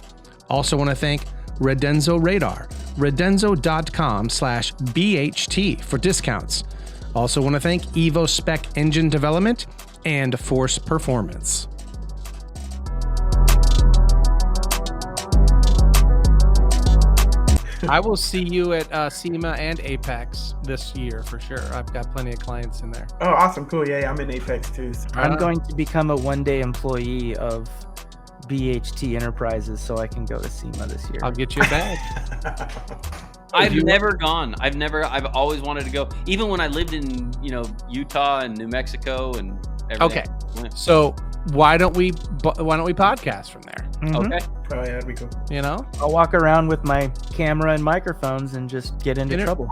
Speaker 6: Also want to thank Redenzo Radar, redenzo.com/BHT for discounts. Also want to thank Evo Spec Engine Development and Force Performance.
Speaker 4: I will see you at SEMA and Apex this year for sure. I've got plenty of clients in there.
Speaker 3: Oh, awesome. Cool. Yeah, I'm in Apex too. So.
Speaker 5: I'm going to become a one-day employee of BHT Enterprises so I can go to SEMA this year.
Speaker 4: I'll get you a badge.
Speaker 2: I've never gone. I've always wanted to go. Even when I lived in, Utah and New Mexico and everything.
Speaker 4: Okay. So why don't we podcast from there?
Speaker 5: Mm-hmm.
Speaker 2: Okay.
Speaker 3: Oh, yeah, that'd be cool.
Speaker 5: I'll walk around with my camera and microphones and just get into trouble.